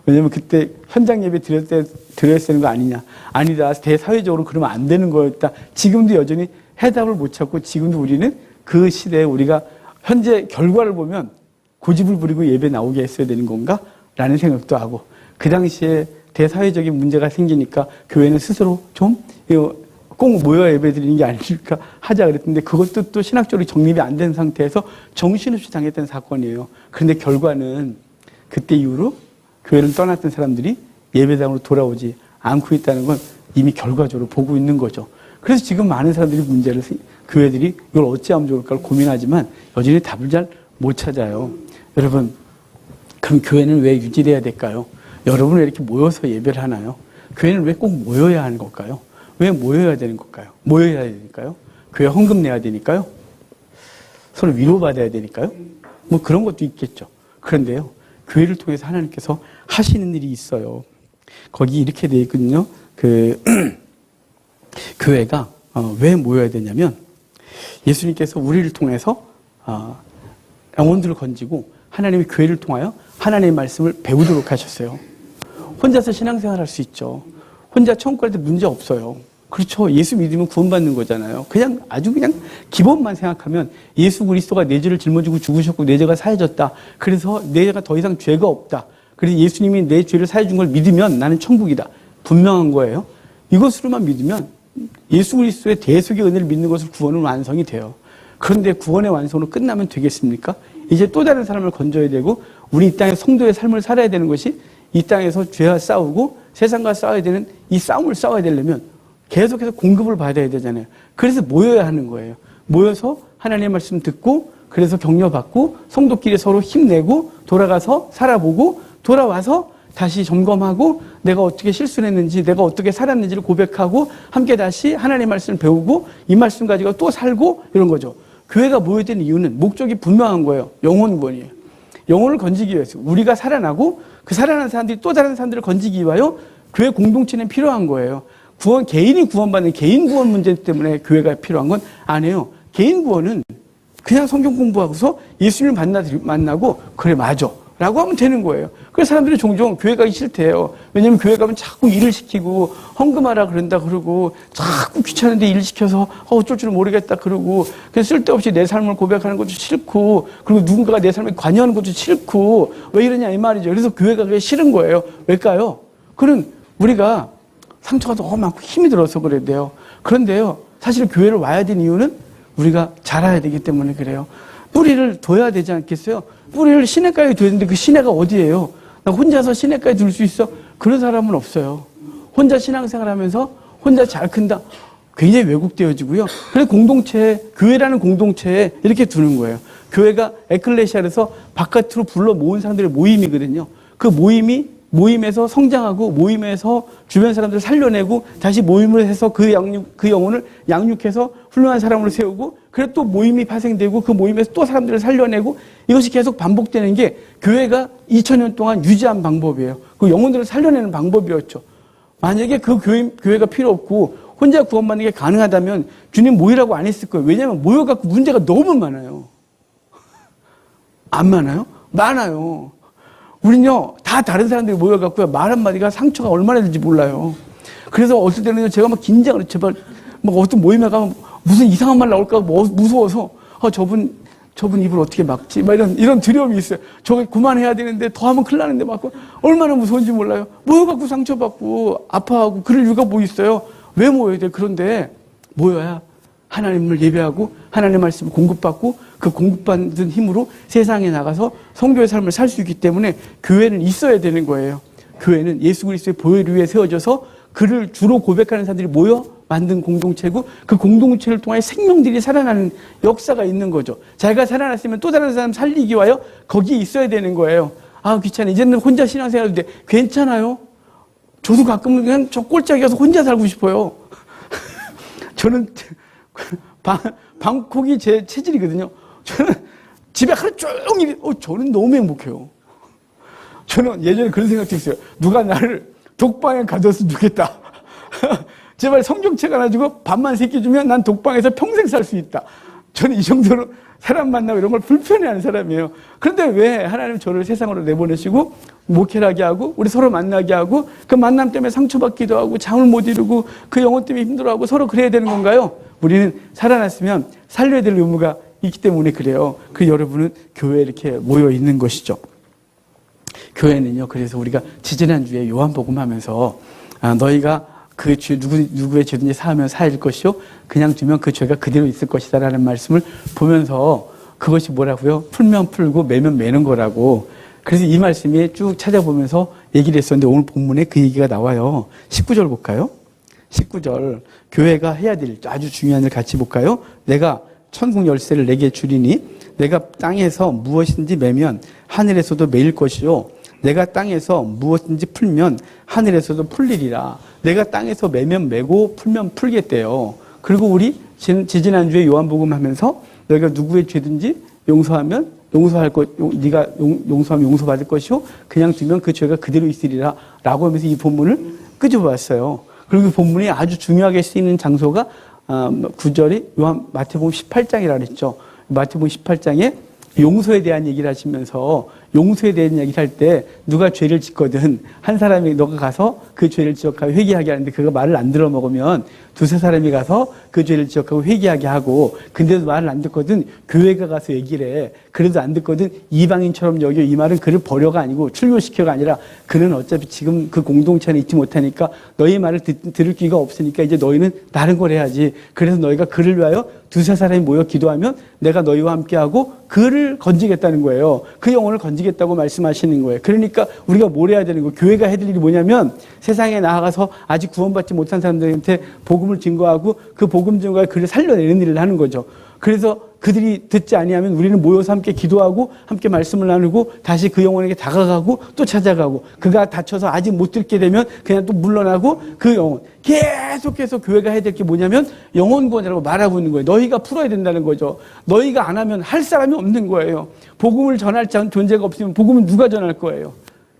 왜냐면 그때 현장 예배 드려야 되는 거 아니냐. 아니다. 대사회적으로 그러면 안 되는 거였다. 지금도 여전히 해답을 못 찾고 지금도 우리는 그 시대에 우리가 현재 결과를 보면 고집을 부리고 예배 나오게 했어야 되는 건가? 라는 생각도 하고 그 당시에 대사회적인 문제가 생기니까 교회는 스스로 좀 꼭 모여 예배 드리는 게 아닐까 하자 그랬는데 그것도 또 신학적으로 정립이 안 된 상태에서 정신없이 당했던 사건이에요. 그런데 결과는 그때 이후로 교회를 떠났던 사람들이 예배당으로 돌아오지 않고 있다는 건 이미 결과적으로 보고 있는 거죠. 그래서 지금 많은 사람들이 교회들이 이걸 어찌하면 좋을까 고민하지만 여전히 답을 잘 못 찾아요. 여러분, 그럼 교회는 왜 유지돼야 될까요? 여러분 왜 이렇게 모여서 예배를 하나요? 교회는 왜 꼭 모여야 하는 걸까요? 왜 모여야 되는 걸까요? 모여야 되니까요? 교회 헌금 내야 되니까요? 서로 위로받아야 되니까요? 뭐 그런 것도 있겠죠. 그런데요, 교회를 통해서 하나님께서 하시는 일이 있어요. 거기 이렇게 되어 있거든요. 교회가 왜 모여야 되냐면 예수님께서 우리를 통해서 영혼들을 건지고 하나님의 교회를 통하여 하나님의 말씀을 배우도록 하셨어요. 혼자서 신앙생활 할 수 있죠. 혼자 천국 갈 때 문제 없어요. 그렇죠. 예수 믿으면 구원받는 거잖아요. 아주 그냥 기본만 생각하면 예수 그리스도가 내 죄를 짊어지고 죽으셨고 내 죄가 사해졌다. 그래서 내 죄가 더 이상 죄가 없다. 그래서 예수님이 내 죄를 사해준 걸 믿으면 나는 천국이다. 분명한 거예요. 이것으로만 믿으면 예수 그리스도의 대속의 은혜를 믿는 것으로 구원은 완성이 돼요. 그런데 구원의 완성으로 끝나면 되겠습니까? 이제 또 다른 사람을 건져야 되고 우리 이 땅에 성도의 삶을 살아야 되는 것이 이 땅에서 죄와 싸우고 세상과 싸워야 되는 이 싸움을 싸워야 되려면 계속해서 공급을 받아야 되잖아요. 그래서 모여야 하는 거예요. 모여서 하나님의 말씀 듣고 그래서 격려받고 성도끼리 서로 힘내고 돌아가서 살아보고 돌아와서 다시 점검하고 내가 어떻게 실수를 했는지 내가 어떻게 살았는지를 고백하고 함께 다시 하나님의 말씀을 배우고 이 말씀 가지고 또 살고 이런 거죠. 교회가 모여야 되는 이유는 목적이 분명한 거예요. 영혼 구원이에요. 영혼을 건지기 위해서 우리가 살아나고 그 살아난 사람들이 또 다른 사람들을 건지기 위하여 교회 공동체는 필요한 거예요. 개인이 구원받는 개인 구원 문제 때문에 교회가 필요한 건 아니에요. 개인 구원은 그냥 성경 공부하고서 예수님을 만나고 그래 맞아 라고 하면 되는 거예요. 그래서 사람들이 종종 교회 가기 싫대요. 왜냐면 교회 가면 자꾸 일을 시키고 헌금하라 그런다 그러고 자꾸 귀찮은데 일 시켜서 어쩔 줄은 모르겠다 그러고 그냥 쓸데없이 내 삶을 고백하는 것도 싫고 그리고 누군가가 내 삶에 관여하는 것도 싫고 왜 이러냐 이 말이죠. 그래서 교회 가기 싫은 거예요. 왜일까요? 그는 우리가 상처가 너무 많고 힘이 들어서 그래야 돼요. 그런데요, 사실 교회를 와야 되는 이유는 우리가 자라야 되기 때문에 그래요. 뿌리를 둬야 되지 않겠어요? 뿌리를 시냇가에 둬야 되는데 그 시냇가 어디예요? 나 혼자서 시냇가에 둘 수 있어? 그런 사람은 없어요. 혼자 신앙생활 하면서 혼자 잘 큰다. 굉장히 왜곡되어지고요. 그래서 교회라는 공동체에 이렇게 두는 거예요. 교회가 에클레시아에서 바깥으로 불러 모은 사람들의 모임이거든요. 그 모임에서 성장하고 모임에서 주변 사람들을 살려내고 다시 모임을 해서 그 영혼을 양육해서 훌륭한 사람으로 세우고 그래 또 모임이 파생되고 그 모임에서 또 사람들을 살려내고 이것이 계속 반복되는 게 교회가 2000년 동안 유지한 방법이에요. 그 영혼들을 살려내는 방법이었죠. 만약에 그 교회가 필요 없고 혼자 구원받는 게 가능하다면 주님 모이라고 안 했을 거예요. 왜냐하면 모여갖고 문제가 너무 많아요. 안 많아요? 많아요. 우린요, 다 다른 사람들이 모여갖고요, 말 한마디가 상처가 얼마나 될지 몰라요. 그래서 어떨 때는요, 제가 막 긴장을, 제발, 막 어떤 모임에 가면 무슨 이상한 말 나올까 무서워서, 저분 입을 어떻게 막지? 막 이런 두려움이 있어요. 저거 그만해야 되는데, 더 하면 큰일 나는데, 막 얼마나 무서운지 몰라요. 모여갖고 상처받고, 아파하고, 그럴 이유가 뭐 있어요? 왜 모여야 돼? 그런데, 모여야 하나님을 예배하고, 하나님의 말씀을 공급받고, 그 공급받은 힘으로 세상에 나가서 성교의 삶을 살 수 있기 때문에 교회는 있어야 되는 거예요. 교회는 예수 그리스도의 보혈 위에 세워져서 그를 주로 고백하는 사람들이 모여 만든 공동체고, 그 공동체를 통해 생명들이 살아나는 역사가 있는 거죠. 자기가 살아났으면 또 다른 사람 살리기 위하여 거기에 있어야 되는 거예요. 아, 귀찮아. 이제는 혼자 신앙생활인데 괜찮아요. 저도 가끔은 그냥 저 꼴짝이 가서 혼자 살고 싶어요. 저는 방콕이 제 체질이거든요. 저는 집에 하루 종일, 저는 너무 행복해요. 저는 예전에 그런 생각도 있어요. 누가 나를 독방에 가뒀으면 좋겠다. 제발 성경책 하나 주고 밥만 새끼주면 난 독방에서 평생 살 수 있다. 저는 이 정도로 사람 만나고 이런 걸 불편해하는 사람이에요. 그런데 왜 하나님 저를 세상으로 내보내시고 목회를 하게 하고 우리 서로 만나게 하고 그 만남 때문에 상처받기도 하고 잠을 못 이루고 그 영혼 때문에 힘들어하고 서로 그래야 되는 건가요? 우리는 살아났으면 살려야 될 의무가 있기 때문에 그래요. 그 여러분은 교회에 이렇게 모여 있는 것이죠. 교회는요, 그래서 우리가 지지난주에 요한복음 하면서 너희가 그 죄, 누구의 죄든지 사하면 사할 것이요, 그냥 두면 그 죄가 그대로 있을 것이다 라는 말씀을 보면서 그것이 뭐라고요? 풀면 풀고 매면 매는 거라고. 그래서 이 말씀이 쭉 찾아보면서 얘기를 했었는데 오늘 본문에 그 얘기가 나와요. 19절 볼까요? 19절. 교회가 해야 될 아주 중요한 일 같이 볼까요? 내가 천국 열쇠를 내게 주리니 내가 땅에서 무엇인지 매면 하늘에서도 매일 것이요, 내가 땅에서 무엇인지 풀면 하늘에서도 풀리리라. 내가 땅에서 매면 매고 풀면 풀겠대요. 그리고 우리 지지난주에 요한복음 하면서 너희가 누구의 죄든지 용서하면 용서할 것, 네가 용서하면 용서받을 것이요, 그냥 두면 그 죄가 그대로 있으리라 라고 하면서 이 본문을 끄집어왔어요. 그리고 그 본문이 아주 중요하게 쓰이는 장소가 9절이 마태복음 18장이라고 그랬죠. 마태복음 18장에 용서에 대한 얘기를 하시면서 용서에 대한 얘기를 할 때 누가 죄를 짓거든 한 사람이 너가 가서 그 죄를 지적하고 회개하게 하는데 그가 말을 안 들어먹으면 두세 사람이 가서 그 죄를 지적하고 회개하게 하고, 근데도 말을 안 듣거든 교회가 가서 얘기를 해. 그래도 안 듣거든 이방인처럼 여겨. 이 말은 그를 버려가 아니고 출교시켜가 아니라 그는 어차피 지금 그 공동체는 있지 못하니까 너희 말을 들을 기가 없으니까 이제 너희는 다른 걸 해야지. 그래서 너희가 그를 위하여 두세 사람이 모여 기도하면 내가 너희와 함께하고 그를 건지겠다는 거예요. 그 영혼을 건지겠다고 말씀하시는 거예요. 그러니까 우리가 뭘 해야 되는 거예요? 교회가 해야 될 일이 뭐냐면 세상에 나아가서 아직 구원받지 못한 사람들한테 복음을 증거하고 그 복음 증거에 그를 살려내는 일을 하는 거죠. 그래서 그들이 듣지 아니하면 우리는 모여서 함께 기도하고 함께 말씀을 나누고 다시 그 영혼에게 다가가고 또 찾아가고, 그가 다쳐서 아직 못 듣게 되면 그냥 또 물러나고, 그 영혼 계속해서 교회가 해야 될 게 뭐냐면 영혼 구원이라고 말하고 있는 거예요. 너희가 풀어야 된다는 거죠. 너희가 안 하면 할 사람이 없는 거예요. 복음을 전할 존재가 없으면 복음은 누가 전할 거예요?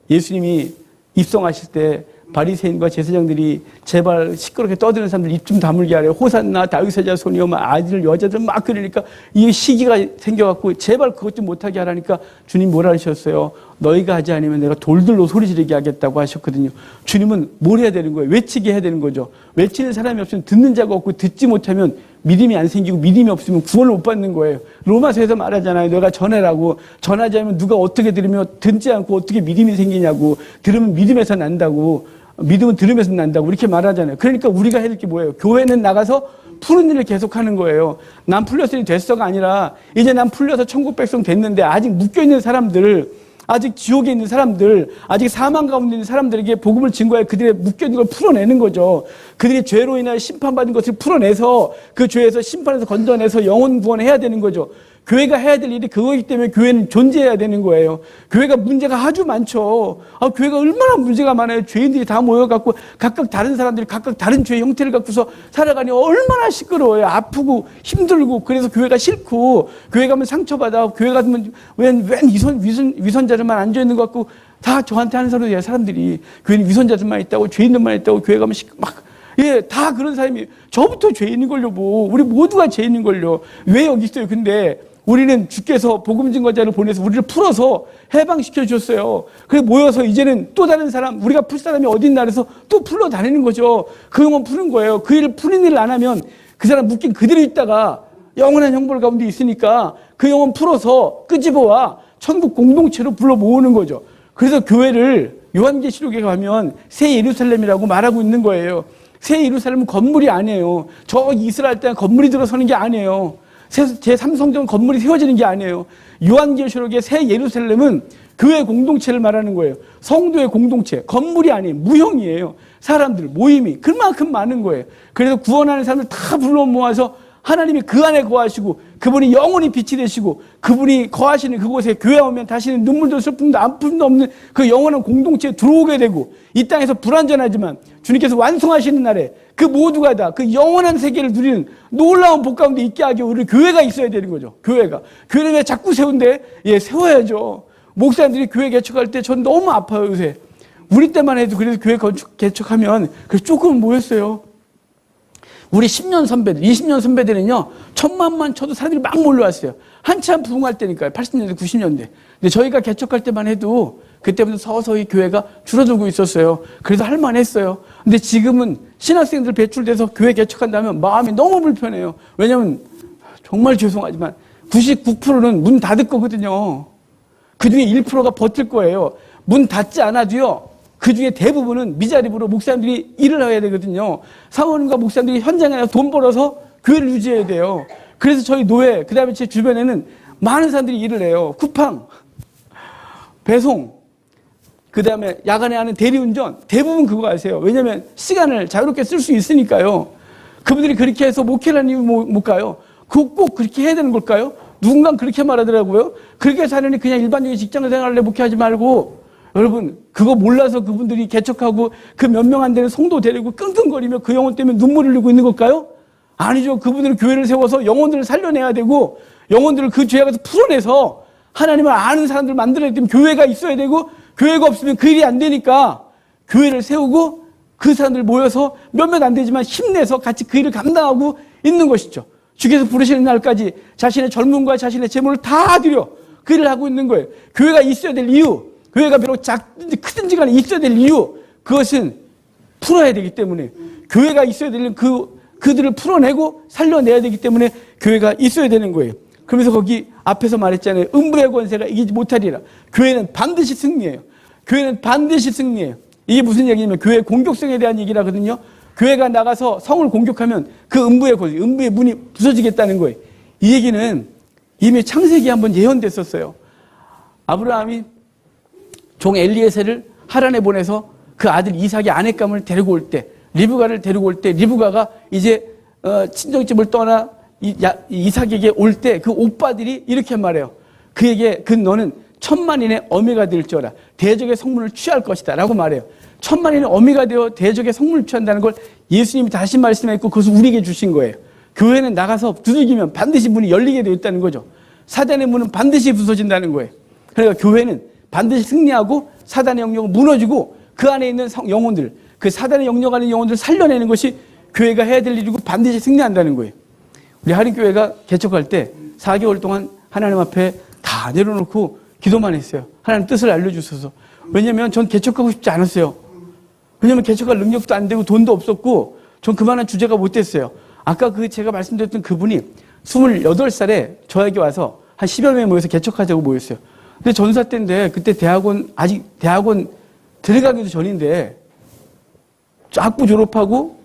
예수님이 입성하실 때 바리새인과 제사장들이 제발 시끄럽게 떠드는 사람들 입 좀 다물게 하래요. 호산나 다윗의 자손이여, 막 아이들 여자들 막 그러니까 이게 시기가 생겨갖고 제발 그것 좀 못하게 하라니까 주님 뭐라 하셨어요? 너희가 하지 않으면 내가 돌들로 소리 지르게 하겠다고 하셨거든요. 주님은 뭘 해야 되는 거예요? 외치게 해야 되는 거죠. 외치는 사람이 없으면 듣는 자가 없고, 듣지 못하면 믿음이 안 생기고, 믿음이 없으면 구원을 못 받는 거예요. 로마서에서 말하잖아요. 너가 전해라고. 전하지 않으면 누가 어떻게 들으며 듣지 않고 어떻게 믿음이 생기냐고. 들으면 믿음에서 난다고. 믿음은 들으면서 난다고 이렇게 말하잖아요. 그러니까 우리가 해야 될 게 뭐예요? 교회는 나가서 푸는 일을 계속하는 거예요. 난 풀렸으니 됐어가 아니라 이제 난 풀려서 천국 백성 됐는데 아직 묶여있는 사람들, 아직 지옥에 있는 사람들, 아직 사망 가운데 있는 사람들에게 복음을 증거해 그들의 묶여있는 걸 풀어내는 거죠. 그들이 죄로 인하여 심판받은 것을 풀어내서 그 죄에서 심판에서 건져내서 영혼 구원해야 되는 거죠. 교회가 해야 될 일이 그거이기 때문에 교회는 존재해야 되는 거예요. 교회가 문제가 아주 많죠. 교회가 얼마나 문제가 많아요. 죄인들이 다 모여갖고 각각 다른 사람들이 각각 다른 죄의 형태를 갖고서 살아가니 얼마나 시끄러워요. 아프고 힘들고. 그래서 교회가 싫고, 교회 가면 상처받아. 교회 가면 웬 위선자들만 앉아있는 것 같고, 다 저한테 하는 소리예요. 사람들이 교회는 위선자들만 있다고, 죄인들만 있다고, 교회 가면 다 그런 사람이. 저부터 죄인인 걸요. 뭐 우리 모두가 죄인인 걸요. 왜 여기 있어요? 근데 우리는 주께서 복음 증거자를 보내서 우리를 풀어서 해방시켜 주셨어요. 그래서 모여서 이제는 또 다른 사람, 우리가 풀 사람이 어딨나 그래서 또 풀러 다니는 거죠. 그 영혼 푸는 거예요. 그 일을 푸는 일을 안 하면 그 사람 묶인 그대로 있다가 영원한 형벌 가운데 있으니까 그 영혼 풀어서 끄집어와 천국 공동체로 불러 모으는 거죠. 그래서 교회를 요한계시록에 가면 새 예루살렘이라고 말하고 있는 거예요. 새 예루살렘은 건물이 아니에요. 저 이스라엘 땅에 건물이 들어서는 게 아니에요. 제3성전 건물이 세워지는 게 아니에요. 요한계시록의 새 예루살렘은 교회 공동체를 말하는 거예요. 성도의 공동체, 건물이 아니에요. 무형이에요. 사람들, 모임이 그만큼 많은 거예요. 그래서 구원하는 사람들 다 불러 모아서 하나님이 그 안에 거하시고 그분이 영원히 빛이 되시고 그분이 거하시는 그곳에 교회 오면 다시는 눈물도 슬픔도 아픔도 없는 그 영원한 공동체에 들어오게 되고 이 땅에서 불완전하지만 주님께서 완성하시는 날에 그 모두가 다 그 영원한 세계를 누리는 놀라운 복 가운데 있게 하기 위해 우리 교회가 있어야 되는 거죠. 교회는 왜 자꾸 세운대? 예, 세워야죠. 목사님들이 교회 개척할 때 전 너무 아파요 요새. 우리 때만 해도 그래서 교회 개척하면 그래서 조금 모였어요. 우리 10년 선배들, 20년 선배들은요, 1000만만 쳐도 사람들이 막 몰려왔어요. 한참 부흥할 때니까요. 80년대, 90년대. 근데 저희가 개척할 때만 해도 그때부터 서서히 교회가 줄어들고 있었어요. 그래서 할만했어요. 근데 지금은 신학생들 배출돼서 교회 개척한다면 마음이 너무 불편해요. 왜냐면 정말 죄송하지만 99%는 문 닫을 거거든요. 그 중에 1%가 버틸 거예요. 문 닫지 않아도요. 그 중에 대부분은 미자립으로 목사님들이 일을 해야 되거든요. 사모님과 목사님들이 현장에 나가서 돈 벌어서 교회를 유지해야 돼요. 그래서 저희 노회, 그 다음에 제 주변에는 많은 사람들이 일을 해요. 쿠팡, 배송, 그 다음에 야간에 하는 대리운전, 대부분 그거 아세요. 왜냐면 시간을 자유롭게 쓸 수 있으니까요. 그분들이 그렇게 해서 목회를 하는 이유 뭘까요? 꼭 그렇게 해야 되는 걸까요? 누군가 그렇게 말하더라고요. 그렇게 사느니 그냥 일반적인 직장 생활을 목회하지 말고 여러분 그거 몰라서 그분들이 개척하고 그 몇 명 안 되는 성도 데리고 끙끙거리며 그 영혼 때문에 눈물을 흘리고 있는 걸까요? 아니죠. 그분들은 교회를 세워서 영혼들을 살려내야 되고 영혼들을 그 죄에 가서 풀어내서 하나님을 아는 사람들을 만들어야 되면 교회가 있어야 되고 교회가 없으면 그 일이 안 되니까 교회를 세우고 그 사람들 모여서 몇몇 안 되지만 힘내서 같이 그 일을 감당하고 있는 것이죠. 주께서 부르시는 날까지 자신의 젊음과 자신의 재물을 다 드려 그 일을 하고 있는 거예요. 교회가 있어야 될 이유, 교회가 비록 작든지 크든지 간에 있어야 될 이유, 그것은 풀어야 되기 때문에 교회가 있어야 되는 그들을 풀어내고 살려내야 되기 때문에 교회가 있어야 되는 거예요. 그러면서 거기 앞에서 말했잖아요. 음부의 권세가 이기지 못하리라. 교회는 반드시 승리해요. 교회는 반드시 승리해요. 이게 무슨 얘기냐면 교회 공격성에 대한 얘기라거든요. 교회가 나가서 성을 공격하면 그 음부의 권세, 음부의 문이 부서지겠다는 거예요. 이 얘기는 이미 창세기에 한번 예언됐었어요. 아브라함이 종 엘리에셀을 하란에 보내서 그 아들 이삭의 아내감을 데리고 올 때, 리브가를 데리고 올 때, 리브가가 이제 친정집을 떠나 이삭에게 올 때 그 오빠들이 이렇게 말해요. 그에게 너는 천만인의 어미가 될지어라. 대적의 성문을 취할 것이다 라고 말해요. 천만인의 어미가 되어 대적의 성문을 취한다는 걸 예수님이 다시 말씀했고 그것을 우리에게 주신 거예요. 교회는 나가서 두들기면 반드시 문이 열리게 되어 있다는 거죠. 사단의 문은 반드시 부서진다는 거예요. 그러니까 교회는 반드시 승리하고 사단의 영역은 무너지고 그 안에 있는 영혼들, 그 사단의 영역 안에 영혼들을 살려내는 것이 교회가 해야 될 일이고 반드시 승리한다는 거예요. 우리 할인교회가 개척할 때 4개월 동안 하나님 앞에 다 내려놓고 기도만 했어요. 하나님 뜻을 알려주셔서. 왜냐면 전 개척하고 싶지 않았어요. 왜냐면 개척할 능력도 안 되고 돈도 없었고 전 그만한 주제가 못 됐어요. 아까 제가 말씀드렸던 그분이 28살에 저에게 와서 한 10여 명이 모여서 개척하자고 모였어요. 근데 전사 때인데 그때 아직 대학원 들어가기도 전인데 학부 졸업하고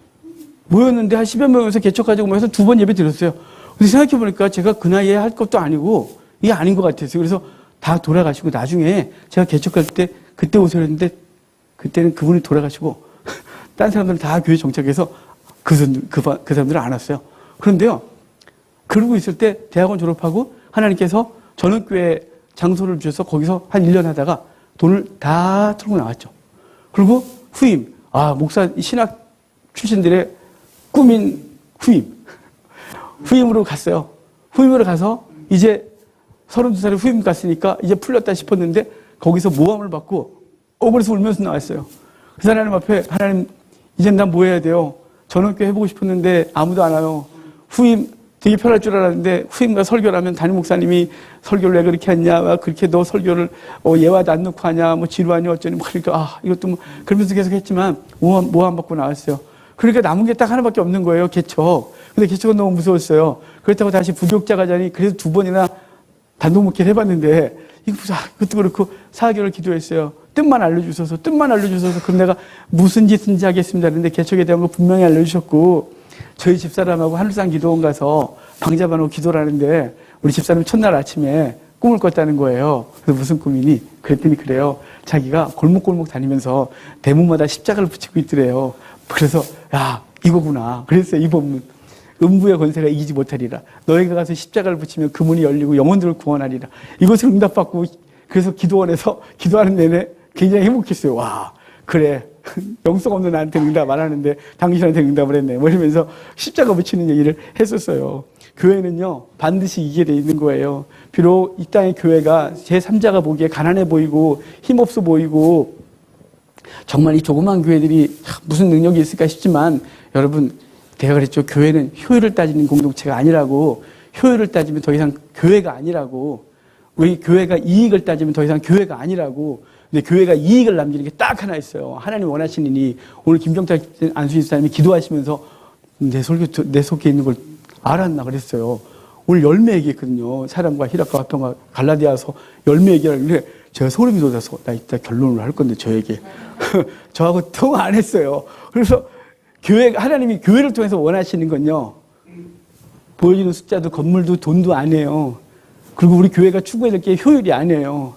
모였는데 한 10여 명에서 개척하자고 모여서 2번 예배 드렸어요. 근데 생각해보니까 제가 그 나이에 할 것도 아니고 이게 아닌 것 같았어요. 그래서 다 돌아가시고 나중에 제가 개척할 때 그때 오세요 했는데 그때는 그분이 돌아가시고 딴 사람들은 다 교회 정착해서 그 사람들은 안 왔어요. 그런데요. 그러고 있을 때 대학원 졸업하고 하나님께서 전원교회 장소를 주셔서 거기서 한 1년 하다가 돈을 다 틀고 나왔죠. 그리고 후임, 목사 신학 출신들의 꿈인 후임으로 갔어요. 후임으로 가서 이제 32살에 후임 갔으니까 이제 풀렸다 싶었는데 거기서 모함을 받고 억울해서 울면서 나왔어요. 그래서 하나님 앞에 하나님 이제 난 뭐 해야 돼요? 전원교회 해보고 싶었는데 아무도 안 와요. 후임 되게 편할 줄 알았는데 후임과 설교를 하면 담임 목사님이 설교를 왜 그렇게 했냐, 그렇게 너 설교를 예화도 안 넣고 하냐, 뭐 지루하니 어쩌니, 뭐 그러니까 이것도 뭐 그러면서 계속 했지만 모함 받고 나왔어요. 그러니까 남은 게 딱 하나밖에 없는 거예요, 개척. 근데 개척은 너무 무서웠어요. 그렇다고 다시 부교육자 가자니 그래서 2번이나 단독 목회를 해봤는데 이것도 그렇고 4개월 기도했어요. 뜻만 알려주셔서 그럼 내가 무슨 짓인지 하겠습니다. 그런데 개척에 대한 거 분명히 알려주셨고 저희 집사람하고 하늘산 기도원 가서 방 잡아놓고 기도를 하는데 우리 집사람이 첫날 아침에 꿈을 꿨다는 거예요. 그래서 무슨 꿈이니? 그랬더니 그래요. 자기가 골목골목 다니면서 대문마다 십자가를 붙이고 있더래요. 그래서 야 이거구나. 그랬어요. 이 본문. 음부의 권세가 이기지 못하리라. 너희가 가서 십자가를 붙이면 그 문이 열리고 영혼들을 구원하리라. 이것을 응답받고 그래서 기도원에서 기도하는 내내 굉장히 행복했어요. 와 그래. 영성 없는 나한테 응답 안 하는데 당신한테 응답을 했네. 뭐 이러면서 십자가 붙이는 얘기를 했었어요. 교회는요, 반드시 이기게 돼 있는 거예요. 비록 이 땅의 교회가 제3자가 보기에 가난해 보이고 힘없어 보이고 정말 이 조그만 교회들이 무슨 능력이 있을까 싶지만 여러분, 제가 그랬죠. 교회는 효율을 따지는 공동체가 아니라고. 효율을 따지면 더 이상 교회가 아니라고. 우리 교회가 이익을 따지면 더 이상 교회가 아니라고. 근데 교회가 이익을 남기는 게 딱 하나 있어요. 하나님 원하시는 이 오늘 김정탁 안수인 사람이 기도하시면서 내 속에 있는 걸 알았나 그랬어요. 오늘 열매 얘기했거든요. 사람과 희락과 화평과 갈라디아서 열매 얘기하는데 제가 소름이 돋아서 나 이따 결론을 할 건데 저에게 저하고 통화 안 했어요. 그래서 하나님이 교회를 통해서 원하시는 건요. 보여주는 숫자도 건물도 돈도 아니에요. 그리고 우리 교회가 추구해야 될 게 효율이 아니에요.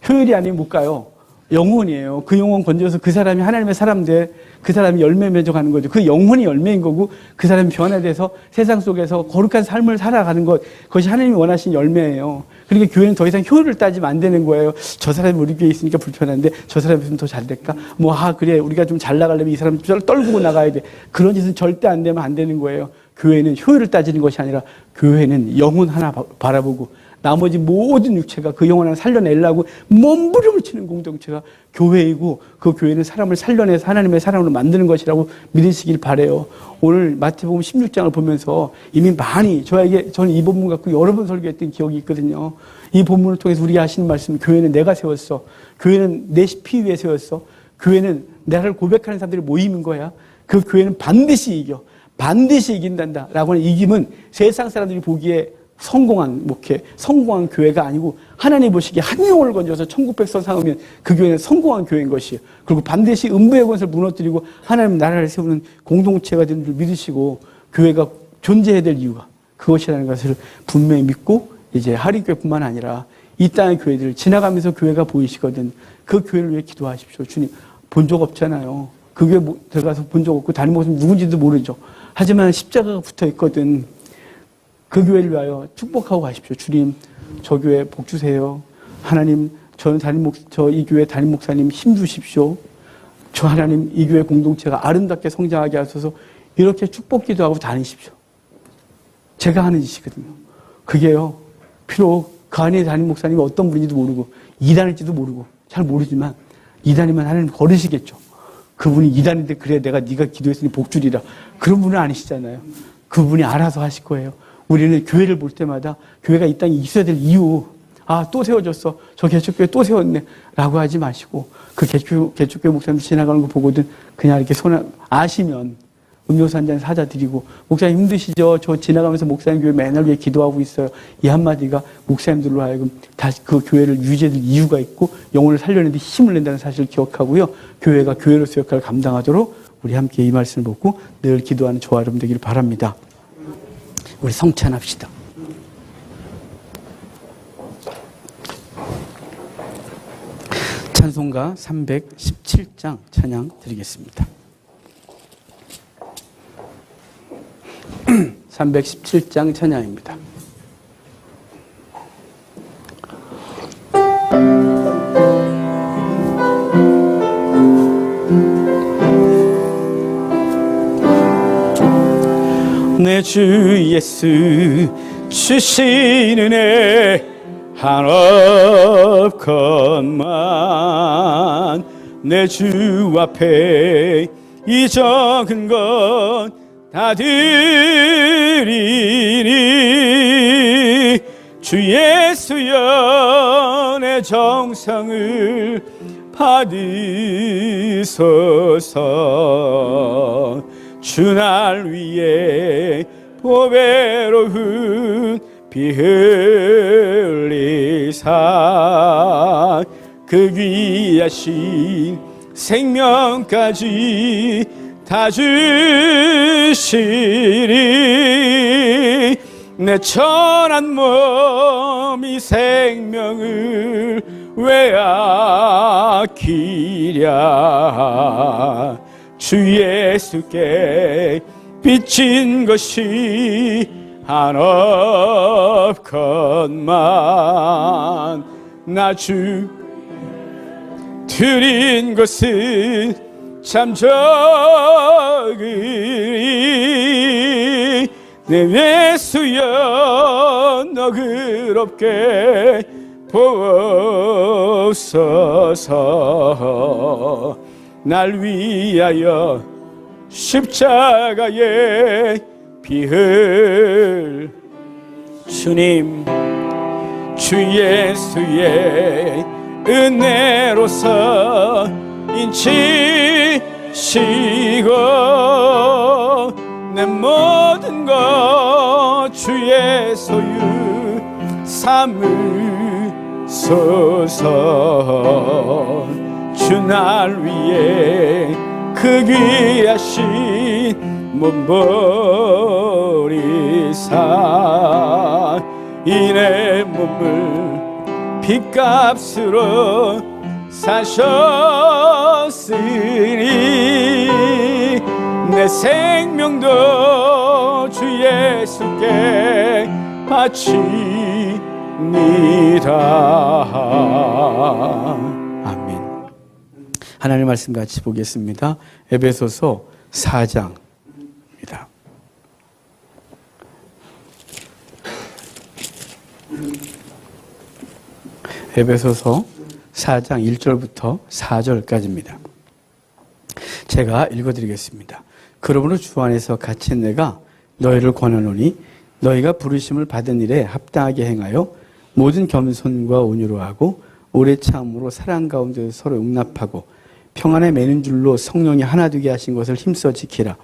효율이 아니면 못 가요. 영혼이에요. 그 영혼 건져서 그 사람이 하나님의 사람 돼, 그 사람이 열매 맺어가는 거죠. 그 영혼이 열매인 거고 그 사람이 변화돼서 세상 속에서 거룩한 삶을 살아가는 것, 그것이 하나님이 원하신 열매예요. 그러니까 교회는 더 이상 효율을 따지면 안 되는 거예요. 저 사람이 우리 교회에 있으니까 불편한데 저 사람이 있으면 더 잘 될까? 그래 우리가 좀 잘 나가려면 이 사람 떨구고 나가야 돼. 그런 짓은 절대 안 되면 안 되는 거예요. 교회는 효율을 따지는 것이 아니라 교회는 영혼 하나 바라보고 나머지 모든 육체가 그 영혼을 살려내려고 몸부림을 치는 공동체가 교회이고 그 교회는 사람을 살려내서 하나님의 사람으로 만드는 것이라고 믿으시길 바라요. 오늘 마태복음 16장을 보면서 이미 많이 저는 이 본문 갖고 여러 번 설교했던 기억이 있거든요. 이 본문을 통해서 우리가 하시는 말씀, 교회는 내가 세웠어. 교회는 내 피 위에 세웠어. 교회는 나를 고백하는 사람들이 모이는 거야. 그 교회는 반드시 이겨. 반드시 이긴단다. 라고 하는 이김은 세상 사람들이 보기에 성공한 목회, 성공한 교회가 아니고 하나님 보시기에 한 영혼을 건져서 천국 백성 삼으면 그 교회는 성공한 교회인 것이에요. 그리고 반드시 음부의 권세를 무너뜨리고 하나님 나라를 세우는 공동체가 되는 줄 믿으시고 교회가 존재해야 될 이유가 그것이라는 것을 분명히 믿고 이제 하리교회뿐만 아니라 이 땅의 교회들 지나가면서 교회가 보이시거든. 그 교회를 위해 기도하십시오. 주님, 본 적 없잖아요. 그 교회 들어가서 본 적 없고 다른 모습 누군지도 모르죠. 하지만 십자가가 붙어 있거든. 그 교회를 위하여 축복하고 가십시오. 주님, 저 교회 복 주세요. 하나님, 저 이 교회 담임 목사님 힘 주십시오. 저 하나님, 이 교회 공동체가 아름답게 성장하게 하소서. 이렇게 축복 기도하고 다니십시오. 제가 하는 짓이거든요. 그게요, 비록 그 안에 담임 목사님이 어떤 분인지도 모르고 이단일지도 모르고 잘 모르지만 이단이면 하나님 거르시겠죠. 그분이 이단인데 그래 내가 네가 기도했으니 복 주리라. 그런 분은 아니시잖아요. 그분이 알아서 하실 거예요. 우리는 교회를 볼 때마다 교회가 이 땅에 있어야 될 이유, 또 세워졌어. 저 개척교회 또 세웠네. 라고 하지 마시고, 그 개척교회 목사님 지나가는 거 보거든. 그냥 이렇게 아시면 음료수 한 잔 사다 드리고, 목사님 힘드시죠? 저 지나가면서 목사님 교회 맨날 위해 기도하고 있어요. 이 한마디가 목사님들로 하여금 다시 그 교회를 유지해줄 이유가 있고, 영혼을 살려내는데 힘을 낸다는 사실을 기억하고요. 교회가 교회로서 역할을 감당하도록 우리 함께 이 말씀을 보고 늘 기도하는 저와 여러분 되기를 바랍니다. 우리 성찬합시다. 찬송가 317장 찬양 드리겠습니다. 317장 찬양입니다. 내 주 예수 주신 은혜 한없건만 내 주 앞에 이 적은 건 다 드리니 주 예수여 내 정성을 받으소서. 주 날 위해 보배로운 피 흘리사 그 귀하신 생명까지 다 주시리. 내 천한 몸이 생명을 왜 아끼랴. 주 예수께 비친 것이 한없건만 나 주 드린 것은 참 적으리. 내 예수여 너그럽게 보옵소서. 날 위하여 십자가에 피 흘 주님 주 예수의 은혜로서 인치시고 내 모든 것 주의 소유 삼으소서. 주 날 위해 그 귀하신 몸 버리사 이 내 몸을 핏값으로 사셨으니 내 생명도 주 예수께 바칩니다. 아멘. 하나님의 말씀 같이 보겠습니다. 에베소서 4장입니다. 에베소서 4장 1절부터 4절까지입니다. 제가 읽어드리겠습니다. 그러므로 주 안에서 갇힌 내가 너희를 권하노니 너희가 부르심을 받은 일에 합당하게 행하여 모든 겸손과 온유로 하고 오래 참음으로 사랑 가운데 서로 용납하고 평안에 매는 줄로 성령이 하나 되게 하신 것을 힘써 지키라.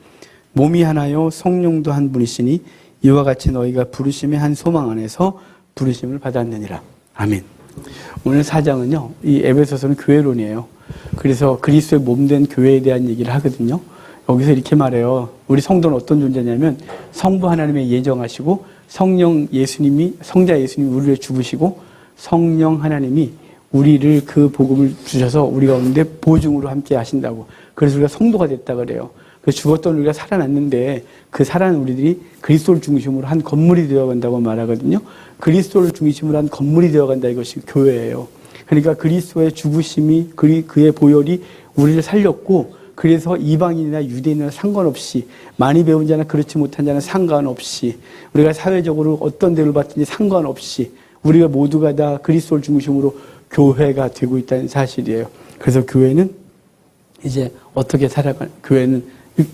몸이 하나요 성령도 한 분이시니 이와 같이 너희가 부르심의 한 소망 안에서 부르심을 받았느니라. 아멘. 오늘 4장은요, 이 에베소서는 교회론이에요. 그래서 그리스도의 몸된 교회에 대한 얘기를 하거든요. 여기서 이렇게 말해요. 우리 성도는 어떤 존재냐면 성부 하나님의 예정하시고 성령 예수님이, 성자 예수님이 우리를 죽으시고 성령 하나님이 우리를 그 복음을 주셔서 우리 가운데 보증으로 함께 하신다고. 그래서 우리가 성도가 됐다 그래요. 그래서 죽었던 우리가 살아났는데 그 살아난 우리들이 그리스도를 중심으로 한 건물이 되어간다고 말하거든요. 그리스도를 중심으로 한 건물이 되어간다, 이것이 교회예요. 그러니까 그리스도의 죽으심이, 그의 보혈이 우리를 살렸고, 그래서 이방인이나 유대인이나 상관없이, 많이 배운 자나 그렇지 못한 자나 상관없이, 우리가 사회적으로 어떤 대우를 받든지 상관없이 우리가 모두가 다 그리스도를 중심으로 교회가 되고 있다는 사실이에요. 그래서 교회는 이제 어떻게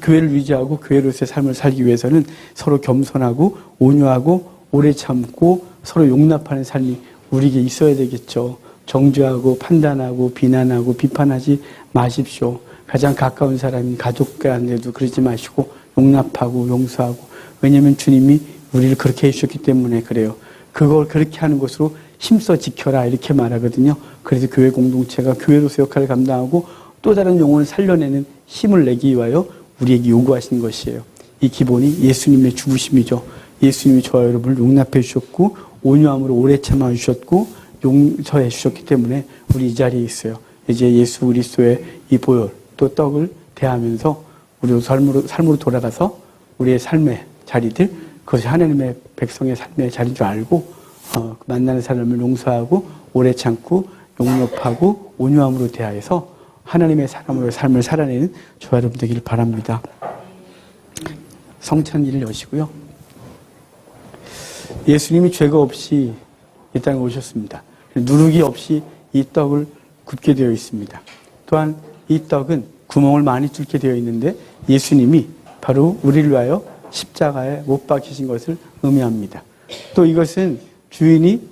교회를 유지하고 교회로서의 삶을 살기 위해서는 서로 겸손하고 온유하고 오래 참고 서로 용납하는 삶이 우리에게 있어야 되겠죠. 정죄하고 판단하고 비난하고 비판하지 마십시오. 가장 가까운 사람인 가족 간에도 그러지 마시고 용납하고 용서하고. 왜냐하면 주님이 우리를 그렇게 해주셨기 때문에 그래요. 그걸 그렇게 하는 것으로 힘써 지켜라, 이렇게 말하거든요. 그래서 교회 공동체가 교회로서 역할을 감당하고 또 다른 영혼을 살려내는 힘을 내기 위하여 우리에게 요구하신 것이에요. 이 기본이 예수님의 죽으심이죠. 예수님이 저와 여러분을 용납해 주셨고 온유함으로 오래 참아 주셨고 용서해 주셨기 때문에 우리 이 자리에 있어요. 이제 예수 그리스도의 이 보혈 또 떡을 대하면서 우리 삶으로 돌아가서 우리의 삶의 자리들, 그것이 하나님의 백성의 삶의 자리인 줄 알고 만나는 사람을 용서하고 오래 참고 용납하고 온유함으로 대하여서 하나님의 사람으로의 삶을 살아내는 저와 여러분 되기를 바랍니다. 성찬일을 여시고요. 예수님이 죄가 없이 이 땅에 오셨습니다. 누룩이 없이 이 떡을 굽게 되어 있습니다. 또한 이 떡은 구멍을 많이 뚫게 되어 있는데 예수님이 바로 우리를 위하여 십자가에 못 박히신 것을 의미합니다. 또 이것은 주인이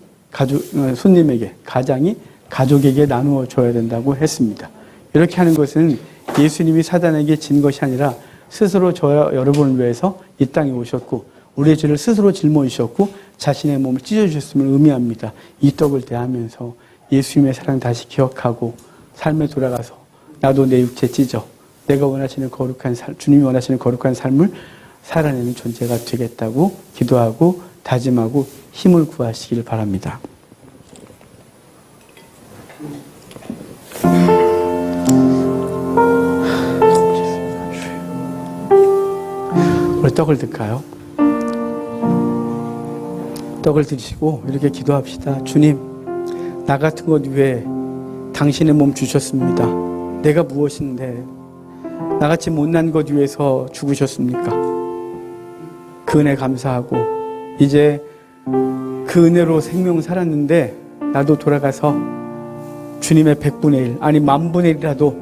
손님에게, 가장이 가족에게 나누어 줘야 된다고 했습니다. 이렇게 하는 것은 예수님이 사단에게 진 것이 아니라 스스로 저와 여러분을 위해서 이 땅에 오셨고 우리의 죄를 스스로 짊어지셨고 자신의 몸을 찢어주셨음을 의미합니다. 이 떡을 대하면서 예수님의 사랑 다시 기억하고 삶에 돌아가서 나도 내 육체 찢어 내가 원하시는 거룩한 주님이 원하시는 거룩한 삶을 살아내는 존재가 되겠다고 기도하고 다짐하고 힘을 구하시길 바랍니다. 우리 떡을 들까요? 떡을 드시고 이렇게 기도합시다. 주님, 나 같은 것 위해 당신의 몸 주셨습니다. 내가 무엇인데 나같이 못난 것 위해서 죽으셨습니까? 그 은혜 감사하고 이제 그 은혜로 생명 살았는데 나도 돌아가서 주님의 100분의 1 아니 10,000분의 1이라도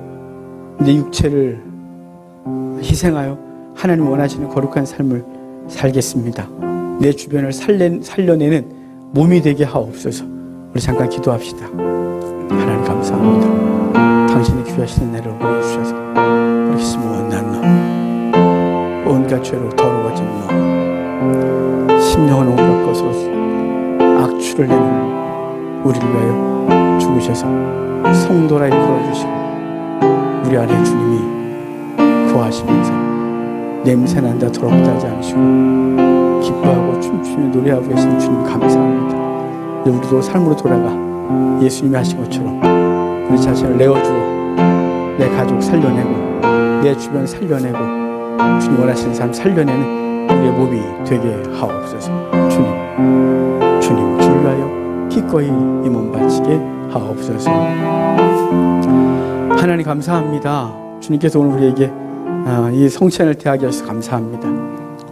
내 육체를 희생하여 하나님 원하시는 거룩한 삶을 살겠습니다. 내 주변을 살려내는 몸이 되게 하옵소서. 우리 잠깐 기도합시다. 하나님 감사합니다. 당신이 귀하신 은혜를 보내주셔서 우리 못난 놈, 온갖 죄로 더러워진 놈, 심령은 온갖 것으로 악취를 내는 우리를 위하여 죽으셔서 성도라 일컬어주시고 우리 안에 주님이 거하시면서 냄새난다 더럽다 하지 않으시고 기뻐하고 춤추며 노래하고 계신 주님 감사합니다. 우리도 삶으로 돌아가 예수님이 하신 것처럼 우리 자신을 내어주어 내 가족 살려내고 내 주변 살려내고 주님 원하시는 삶 살려내는 우리의 몸이 되게 하옵소서. 주님 주를 위하여 기꺼이 이 몸 바치게 하옵소서. 하나님 감사합니다. 주님께서 오늘 우리에게 이 성찬을 대하게 하셔서 감사합니다.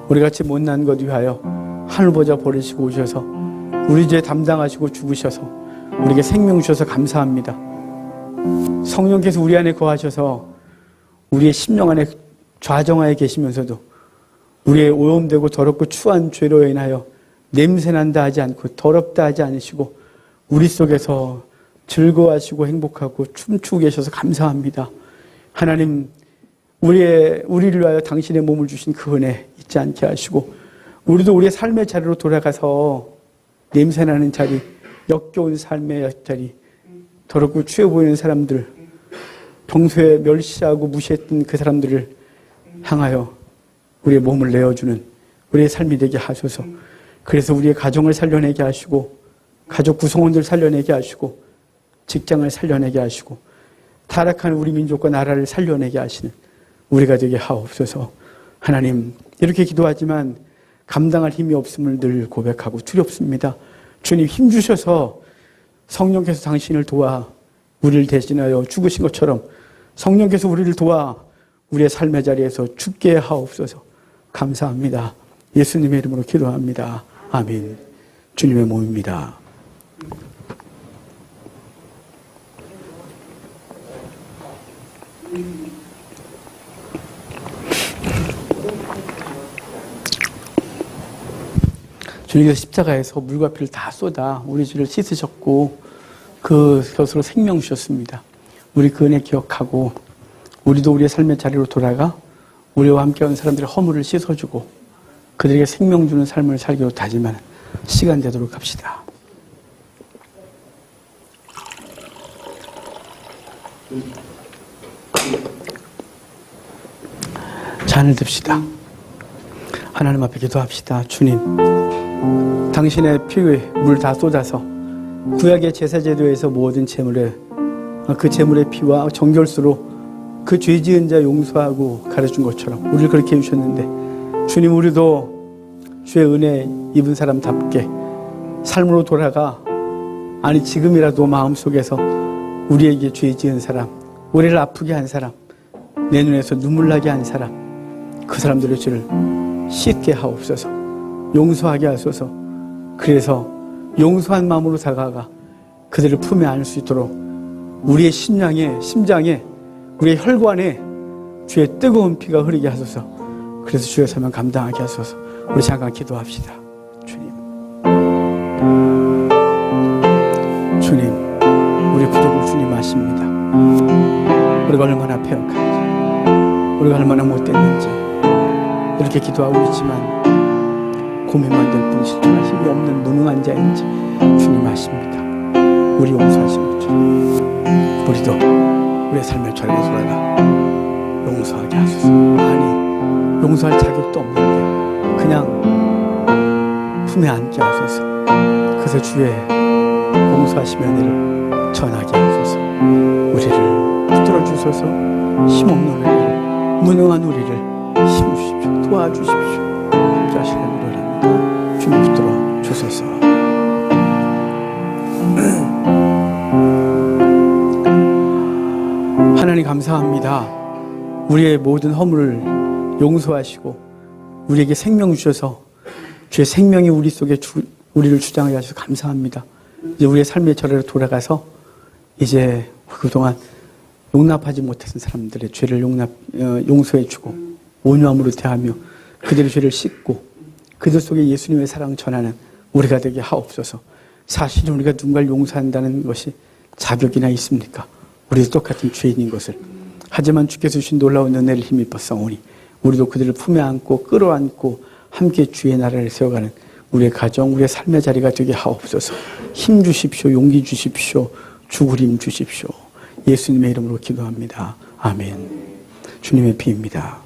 우리같이 못난 것 위하여 하늘보좌 버리시고 오셔서 우리 죄 담당하시고 죽으셔서 우리에게 생명 주셔서 감사합니다. 성령께서 우리 안에 거하셔서 우리의 심령 안에 좌정하에 계시면서도 우리의 오염되고 더럽고 추한 죄로 인하여 냄새난다 하지 않고 더럽다 하지 않으시고 우리 속에서 즐거워하시고 행복하고 춤추고 계셔서 감사합니다. 하나님 우리를 위하여 당신의 몸을 주신 그 은혜 잊지 않게 하시고 우리도 우리의 삶의 자리로 돌아가서 냄새나는 자리, 역겨운 삶의 자리, 더럽고 추해 보이는 사람들, 평소에 멸시하고 무시했던 그 사람들을 향하여 우리의 몸을 내어주는 우리의 삶이 되게 하소서. 그래서 우리의 가정을 살려내게 하시고 가족 구성원들 살려내게 하시고 직장을 살려내게 하시고 타락한 우리 민족과 나라를 살려내게 하시는 우리가 되게 하옵소서. 하나님 이렇게 기도하지만 감당할 힘이 없음을 늘 고백하고 두렵습니다. 주님 힘주셔서 성령께서 당신을 도와 우리를 대신하여 죽으신 것처럼 성령께서 우리를 도와 우리의 삶의 자리에서 죽게 하옵소서. 감사합니다. 예수님의 이름으로 기도합니다. 아멘. 주님의 몸입니다. 주님께서 십자가에서 물과 피를 다 쏟아 우리 죄를 씻으셨고 그것으로 생명 주셨습니다. 우리 그 은혜 기억하고 우리도 우리의 삶의 자리로 돌아가 우리와 함께하는 사람들의 허물을 씻어주고 그들에게 생명 주는 삶을 살기로 다짐하는 시간 되도록 합시다. 잔을 듭시다. 하나님 앞에 기도합시다. 주님 당신의 피에 물 다 쏟아서 구약의 제사제도에서 모든 제물에 그 제물의 피와 정결수로 그 죄 지은 자 용서하고 가르친 것처럼 우리를 그렇게 해주셨는데 주님 우리도 주의 은혜 입은 사람답게 삶으로 돌아가 아니 지금이라도 마음속에서 우리에게 죄 지은 사람 우리를 아프게 한 사람 내 눈에서 눈물 나게 한 사람 그 사람들의 죄를 씻게 하옵소서. 용서하게 하소서. 그래서 용서한 마음으로 다가가 그들을 품에 안을 수 있도록 우리의 심장에 우리의 혈관에 주의 뜨거운 피가 흐르게 하소서. 그래서 주의 사명 감당하게 하소서. 우리 잠깐 기도합시다. 주님, 우리 부족을 주님 아십니다. 우리가 얼마나 패역한지, 우리가 얼마나 못됐는지 이렇게 기도하고 있지만 고민만 될 뿐이지 정말 힘이 없는 무능한 자인지 주님 아십니다. 우리 용서하신 것처럼 우리도 우리의 삶의 전에 돌아가 용서하게 하소서. 아니, 용서할 자격도 없는데 그냥 품에 안게 하소서. 그래서 주의 용서하시며 은혜를 전하게 하소서. 우리를 붙들어 주소서. 힘없는 우리를, 무능한 우리를 힘 주십시오. 도와주십시오. 감사하시는 노래랍니다. 주님 붙들어 주소서. 하나님 감사합니다. 우리의 모든 허물을 용서하시고 우리에게 생명 주셔서 주의 생명이 우리 속에 우리를 주장하게 하셔서 감사합니다. 이제 우리의 삶의 절에로 돌아가서 이제 그동안 용납하지 못했던 사람들의 죄를 용서해주고 온유함으로 대하며 그들의 죄를 씻고 그들 속에 예수님의 사랑을 전하는 우리가 되게 하옵소서. 사실은 우리가 누군가를 용서한다는 것이 자격이나 있습니까? 우리도 똑같은 죄인인 것을. 하지만 주께서 주신 놀라운 은혜를 힘입어 싸우니 우리도 그들을 품에 안고 끌어안고 함께 주의 나라를 세워가는 우리의 가정, 우리의 삶의 자리가 되게 하옵소서. 힘 주십시오. 용기 주십시오. 주구림 주십시오. 예수님의 이름으로 기도합니다. 아멘. 주님의 피입니다.